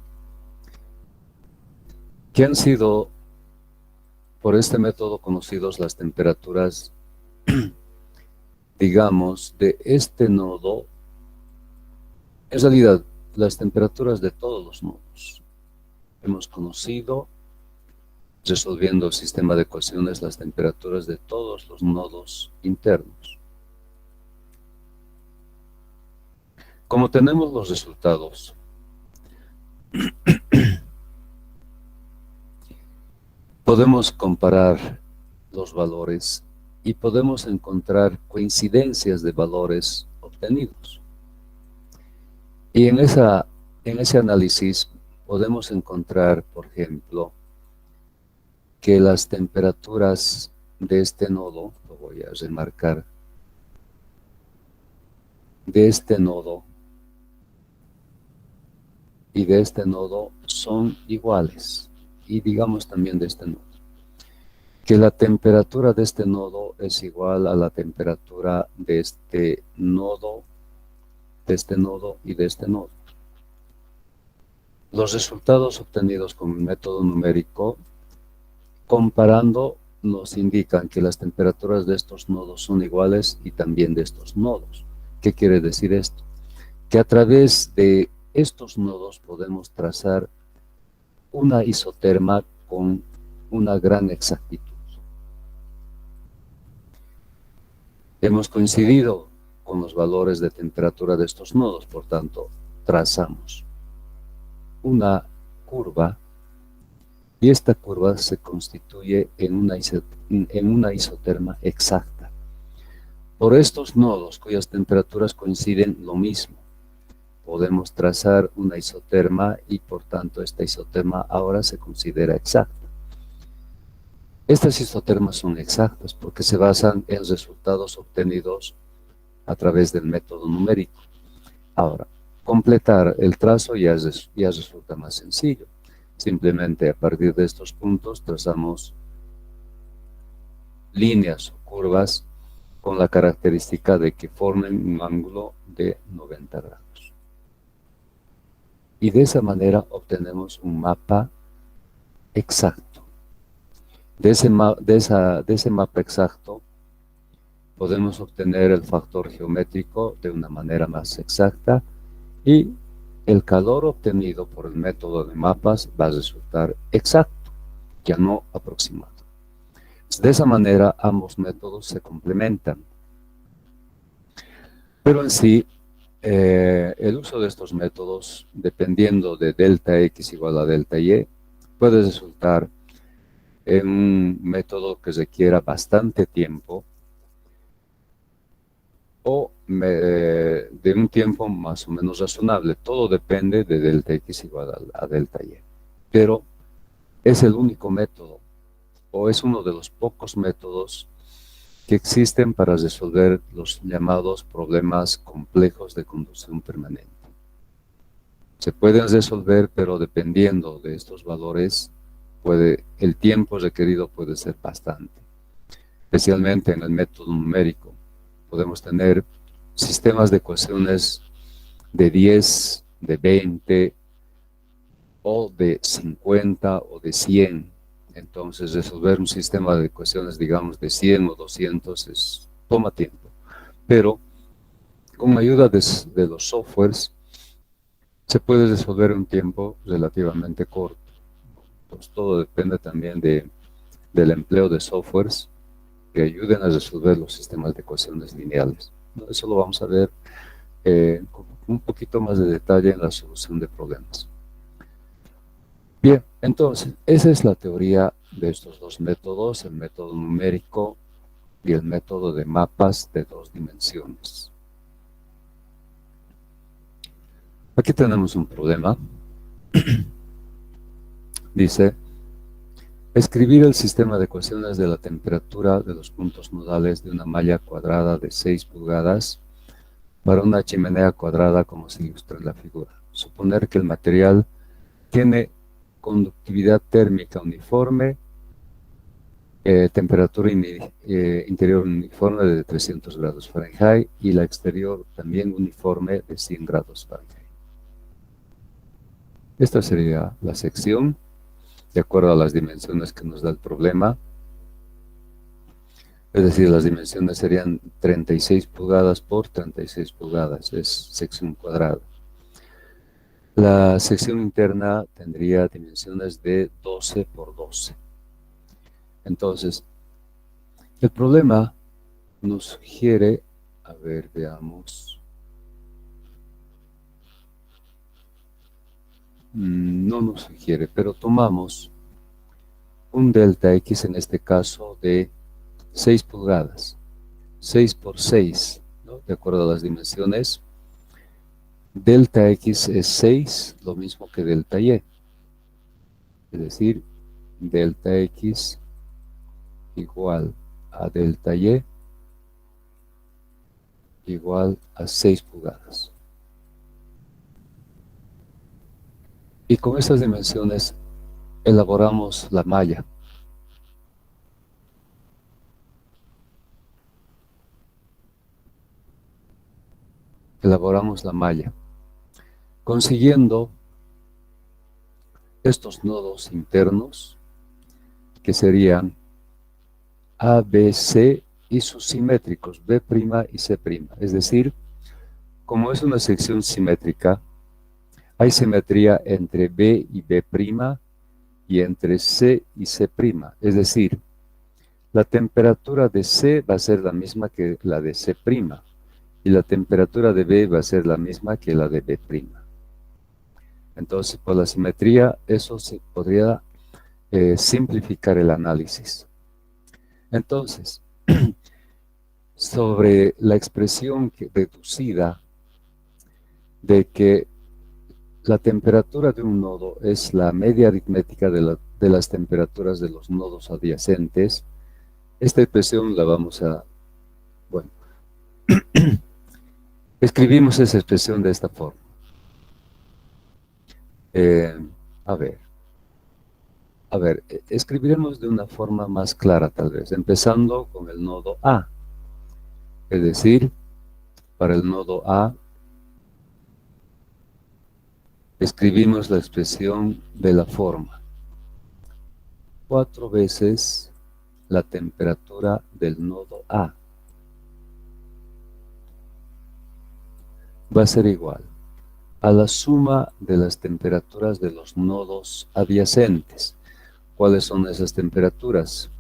que han sido por este método conocidos las temperaturas, digamos, de este nodo. En realidad, las temperaturas de todos los nodos. Hemos conocido, resolviendo el sistema de ecuaciones, las temperaturas de todos los nodos internos. Como tenemos los resultados, podemos comparar los valores y podemos encontrar coincidencias de valores obtenidos. Y en ese análisis podemos encontrar, por ejemplo, que las temperaturas de este nodo, lo voy a remarcar, de este nodo y de este nodo son iguales, y digamos también de este nodo, que la temperatura de este nodo es igual a la temperatura de este nodo y de este nodo. Los resultados obtenidos con el método numérico, comparando, nos indican que las temperaturas de estos nodos son iguales y también de estos nodos. ¿Qué quiere decir esto? Que a través de estos nodos podemos trazar una isoterma con una gran exactitud. Hemos coincidido con los valores de temperatura de estos nodos, por tanto, trazamos una curva y esta curva se constituye en una isoterma exacta. Por estos nodos cuyas temperaturas coinciden lo mismo, podemos trazar una isoterma y por tanto esta isoterma ahora se considera exacta. Estas isotermas son exactas porque se basan en resultados obtenidos a través del método numérico. Ahora, completar el trazo ya resulta más sencillo. Simplemente a partir de estos puntos trazamos líneas o curvas con la característica de que formen un ángulo de 90 grados. Y de esa manera obtenemos un mapa exacto. De ese mapa exacto podemos obtener el factor geométrico de una manera más exacta y el calor obtenido por el método de mapas va a resultar exacto, ya no aproximado. De esa manera ambos métodos se complementan. Pero en sí, el uso de estos métodos, dependiendo de delta X igual a delta Y, puede resultar en un método que requiera bastante tiempo o de un tiempo más o menos razonable. Todo depende de delta X igual a delta Y. Pero es el único método, o es uno de los pocos métodos que existen para resolver los llamados problemas complejos de conducción permanente. Se pueden resolver, pero dependiendo de estos valores, el tiempo requerido puede ser bastante. Especialmente en el método numérico, podemos tener sistemas de ecuaciones de 10, de 20, o de 50 o de 100. Entonces, resolver un sistema de ecuaciones, digamos, de 100 o 200 toma tiempo. Pero, con ayuda de los softwares, se puede resolver en un tiempo relativamente corto. Entonces, todo depende también del empleo de softwares que ayuden a resolver los sistemas de ecuaciones lineales. Eso lo vamos a ver con un poquito más de detalle en la solución de problemas. Bien, entonces, esa es la teoría de estos dos métodos, el método numérico y el método de mapas de dos dimensiones. Aquí tenemos un problema. Dice, escribir el sistema de ecuaciones de la temperatura de los puntos nodales de una malla cuadrada de 6 pulgadas para una chimenea cuadrada como se ilustra en la figura. Suponer que el material tiene conductividad térmica uniforme, temperatura interior uniforme de 300 grados Fahrenheit y la exterior también uniforme de 100 grados Fahrenheit. Esta sería la sección, de acuerdo a las dimensiones que nos da el problema. Es decir, las dimensiones serían 36 pulgadas por 36 pulgadas, es sección cuadrada. La sección interna tendría dimensiones de 12 por 12. Entonces, el problema nos sugiere, a ver, veamos, no nos sugiere, pero tomamos un delta X en este caso de 6 pulgadas, 6 por 6, ¿no? De acuerdo a las dimensiones. Delta X es 6, lo mismo que delta Y, es decir, delta X igual a delta Y igual a 6 pulgadas. Y con estas dimensiones elaboramos la malla. Elaboramos la malla, consiguiendo estos nodos internos que serían A, B, C y sus simétricos B' y C'. Es decir, como es una sección simétrica, hay simetría entre B y B' y entre C y C'. Es decir, la temperatura de C va a ser la misma que la de C' y la temperatura de B va a ser la misma que la de B'. Entonces, por la simetría, eso se podría simplificar el análisis. Entonces, sobre la expresión deducida de que la temperatura de un nodo es la media aritmética de las temperaturas de los nodos adyacentes, esta expresión la vamos a, bueno, escribimos esa expresión de esta forma. Eh, a ver, escribiremos de una forma más clara tal vez, empezando con el nodo A. Es decir, para el nodo A, escribimos la expresión de la forma 4 veces la temperatura del nodo A va a ser igual a la suma de las temperaturas de los nodos adyacentes. ¿Cuáles son esas temperaturas?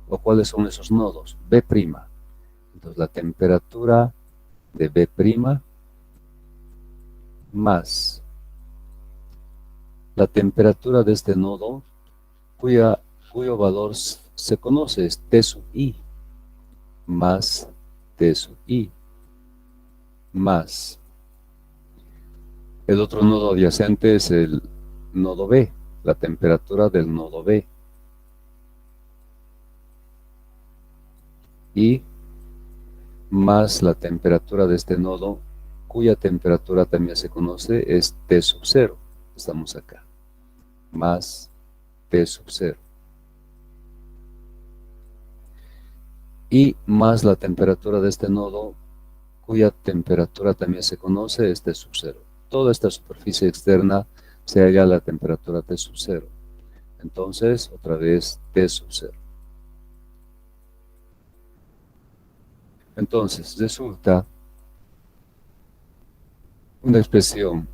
¿O cuáles son esos nodos? B'. Entonces la temperatura de B' más la temperatura de este nodo cuyo valor se conoce, es T sub I, más T sub I, más el otro nodo adyacente es el nodo B, la temperatura del nodo B, y más la temperatura de este nodo, cuya temperatura también se conoce, es T sub 0, estamos acá, más T sub 0. Y más la temperatura de este nodo, cuya temperatura también se conoce, es T sub 0. Toda esta superficie externa se halla la temperatura T sub 0. Entonces, otra vez T sub 0. Entonces, resulta una expresión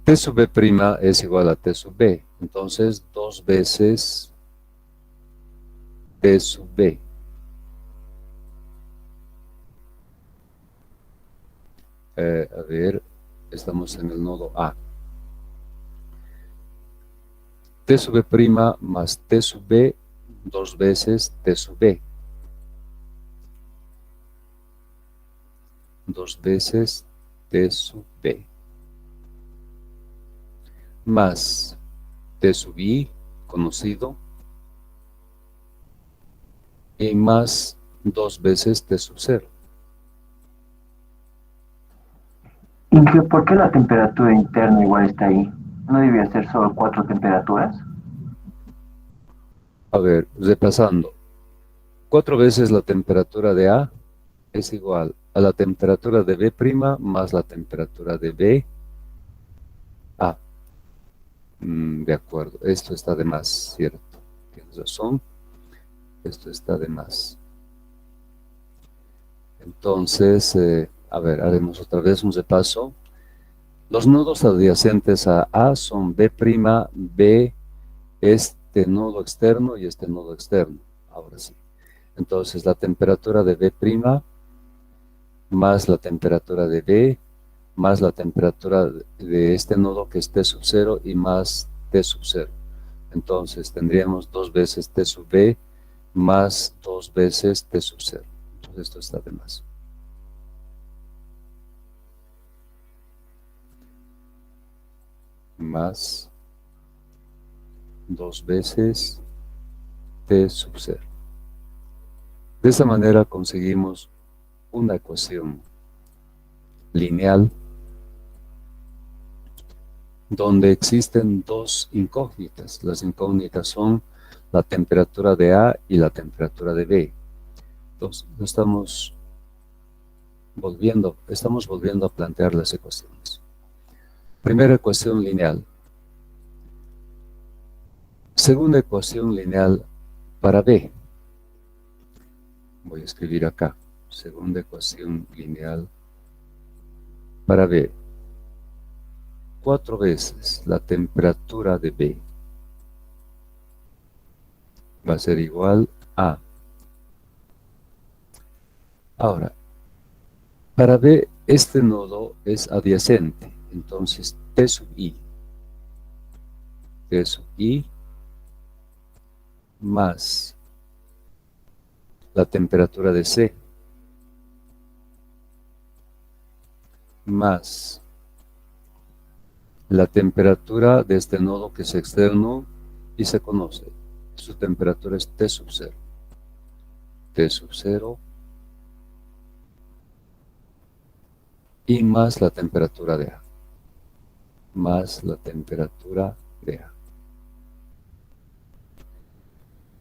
T sub B' es igual a T sub B. Entonces, 2 veces T sub B. A ver, estamos en el nodo A. T sub B' más T sub B, 2 veces T sub B. 2 veces T sub B. Más T sub I, conocido, y más 2 veces T sub 0. ¿Y por qué la temperatura interna igual está ahí? ¿No debía ser solo 4 temperaturas? A ver, repasando. 4 veces la temperatura de A es igual a la temperatura de B' más la temperatura de B. De acuerdo, esto está de más, ¿cierto? Tienes razón, esto está de más. Entonces, a ver, haremos otra vez un repaso. Los nodos adyacentes a A son B', B, este nodo externo y este nodo externo. Ahora sí. Entonces, la temperatura de B' más la temperatura de B más la temperatura de este nodo que es T sub 0 y más T sub 0. Entonces, tendríamos 2 veces T sub B más 2 veces T sub 0. Entonces, esto está de más. Más 2 veces T sub 0. De esta manera conseguimos una ecuación lineal donde existen dos incógnitas. Las incógnitas son la temperatura de A y la temperatura de B. Entonces, estamos volviendo a plantear las ecuaciones. Primera ecuación lineal. Segunda ecuación lineal para B. Voy a escribir acá. Segunda ecuación lineal para B. 4 veces la temperatura de B va a ser igual a. Ahora, para B este nodo es adyacente, entonces T sub I más la temperatura de C más la temperatura de este nodo que es externo y se conoce. Su temperatura es T sub 0. T sub 0 y más la temperatura de A. Más la temperatura de A.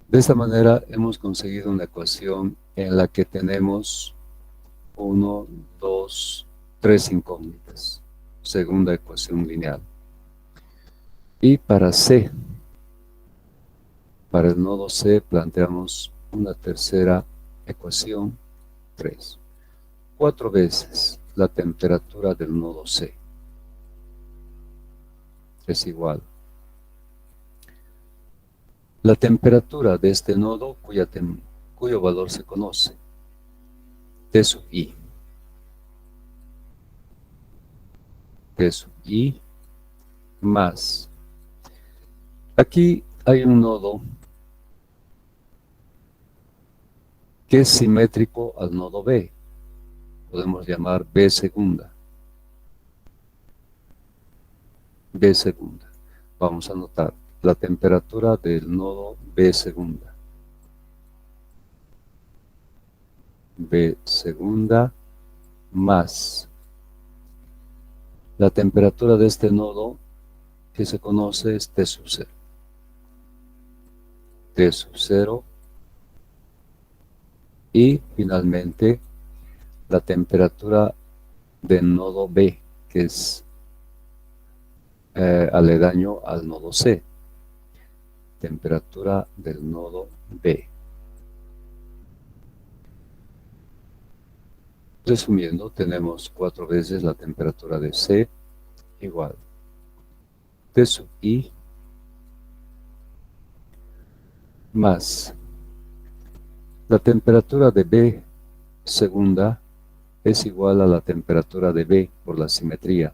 De esta manera hemos conseguido una ecuación en la que tenemos 1, 2, 3 incógnitas. Segunda ecuación lineal. Y para C, para el nodo C planteamos una tercera ecuación, 3. 4 veces la temperatura del nodo C es igual. La temperatura de este nodo cuyo valor se conoce, T sub I. T sub I más. Aquí hay un nodo que es simétrico al nodo B. Podemos llamar B segunda. B segunda. Vamos a anotar la temperatura del nodo B segunda. B segunda más la temperatura de este nodo que se conoce es T sub 0. T sub 0 y finalmente la temperatura del nodo B que es aledaño al nodo C. Temperatura del nodo B. Resumiendo, tenemos 4 veces la temperatura de C igual T sub I más la temperatura de B segunda es igual a la temperatura de B por la simetría.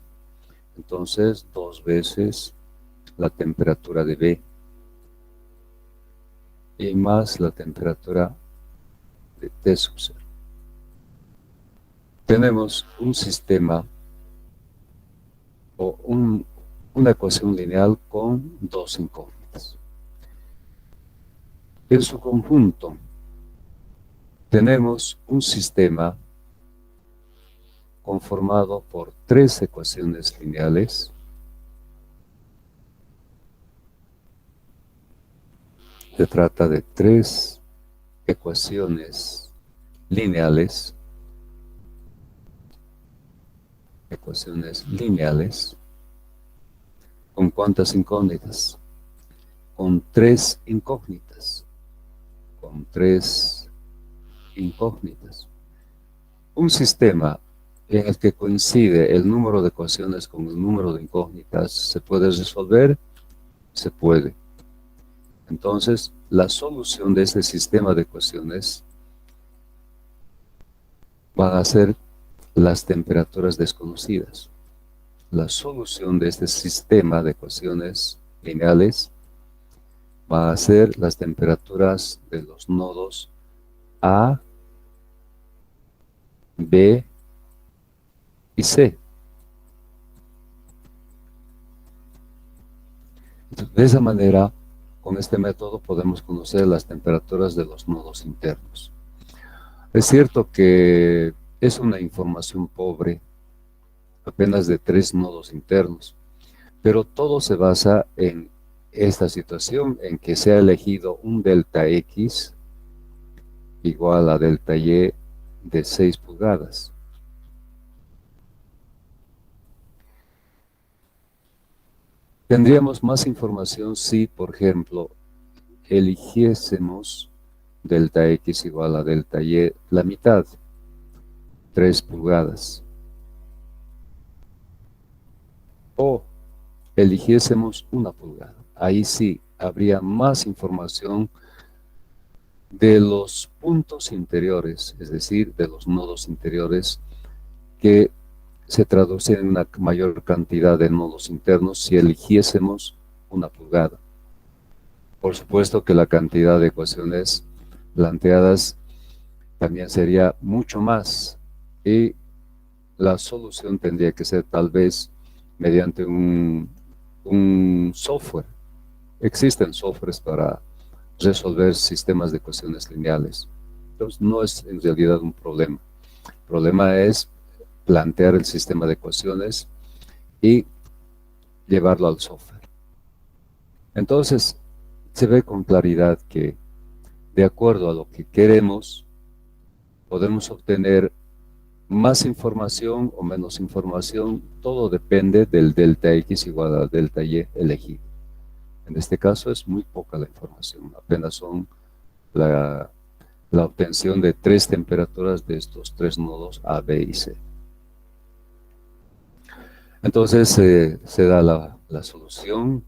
Entonces, 2 veces la temperatura de B y más la temperatura de T sub 0. Tenemos un sistema o una ecuación lineal con dos incógnitas. En su conjunto, tenemos un sistema conformado por 3 ecuaciones lineales. Se trata de 3 ecuaciones lineales. Ecuaciones lineales. ¿Con cuántas incógnitas? Con 3 incógnitas. Con 3 incógnitas. Un sistema en el que coincide el número de ecuaciones con el número de incógnitas, ¿se puede resolver? Se puede. Entonces, la solución de este sistema de ecuaciones van a ser las temperaturas desconocidas. La solución de este sistema de ecuaciones lineales va a ser las temperaturas de los nodos A, B y C. Entonces, de esa manera, con este método podemos conocer las temperaturas de los nodos internos. Es cierto que es una información pobre, apenas de 3 nodos internos, pero todo se basa en esta situación en que se ha elegido un delta X igual a delta Y de 6 pulgadas. Tendríamos más información si, por ejemplo, eligiésemos delta X igual a delta Y la mitad, 3 pulgadas. O eligiésemos 1 pulgada. Ahí sí habría más información de los puntos interiores, es decir, de los nodos interiores, que se traducen en una mayor cantidad de nodos internos si eligiésemos 1 pulgada. Por supuesto que la cantidad de ecuaciones planteadas también sería mucho más, y la solución tendría que ser tal vez mediante un software. Existen softwares para resolver sistemas de ecuaciones lineales. Entonces no es en realidad un problema. El problema es plantear el sistema de ecuaciones y llevarlo al software. Entonces se ve con claridad que, de acuerdo a lo que queremos, podemos obtener más información o menos información. Todo depende del delta X igual a delta Y elegido. En este caso es muy poca la información, apenas son la obtención de 3 temperaturas de estos 3 nodos A, B y C. Entonces se da la solución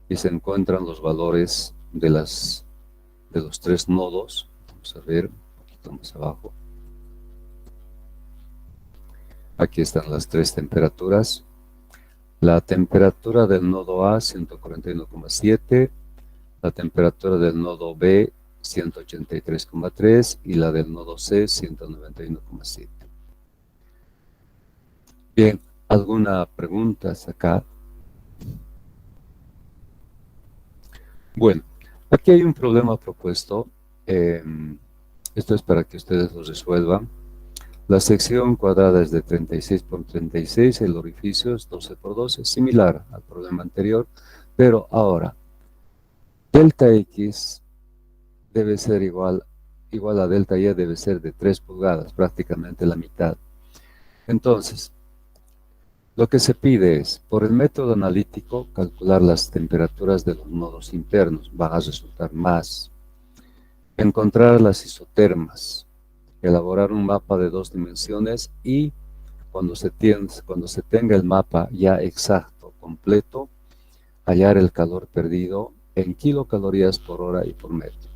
y se encuentran los valores de los 3 nodos. Vamos a ver un poquito más abajo. Aquí están las 3 temperaturas. La temperatura del nodo A, 141,7, la temperatura del nodo B, 183,3 y la del nodo C, 191,7. Bien, ¿alguna pregunta hasta acá? Bueno, aquí hay un problema propuesto. Esto es para que ustedes lo resuelvan. La sección cuadrada es de 36 por 36, el orificio es 12 por 12, similar al problema anterior, pero ahora, delta X debe ser igual a delta Y, debe ser de 3 pulgadas, prácticamente la mitad. Entonces, lo que se pide es, por el método analítico, calcular las temperaturas de los nodos internos, va a resultar más. Encontrar las isotermas, elaborar un mapa de 2 dimensiones y cuando se tenga el mapa ya exacto, completo, hallar el calor perdido en kilocalorías por hora y por metro.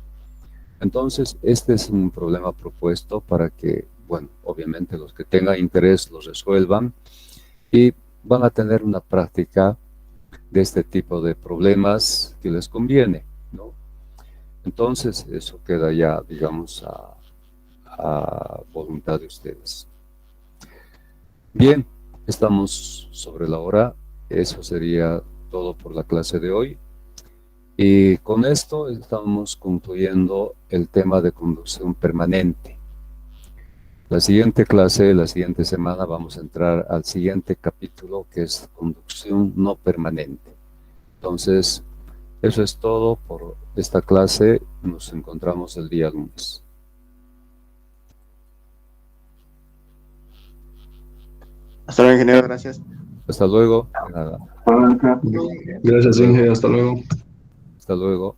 Entonces, este es un problema propuesto para que, bueno, obviamente los que tengan interés los resuelvan y van a tener una práctica de este tipo de problemas que les conviene, ¿no? Entonces, eso queda ya, digamos, a voluntad de ustedes. Bien, estamos sobre la hora. Eso sería todo por la clase de hoy. Y con esto estamos concluyendo el tema de conducción permanente. La siguiente clase, la siguiente semana, vamos a entrar al siguiente capítulo, que es conducción no permanente. Entonces, eso es todo por esta clase. Nos encontramos el día lunes. Hasta luego, ingeniero, gracias. Hasta luego. De nada. Gracias, Inge, hasta luego. Hasta luego.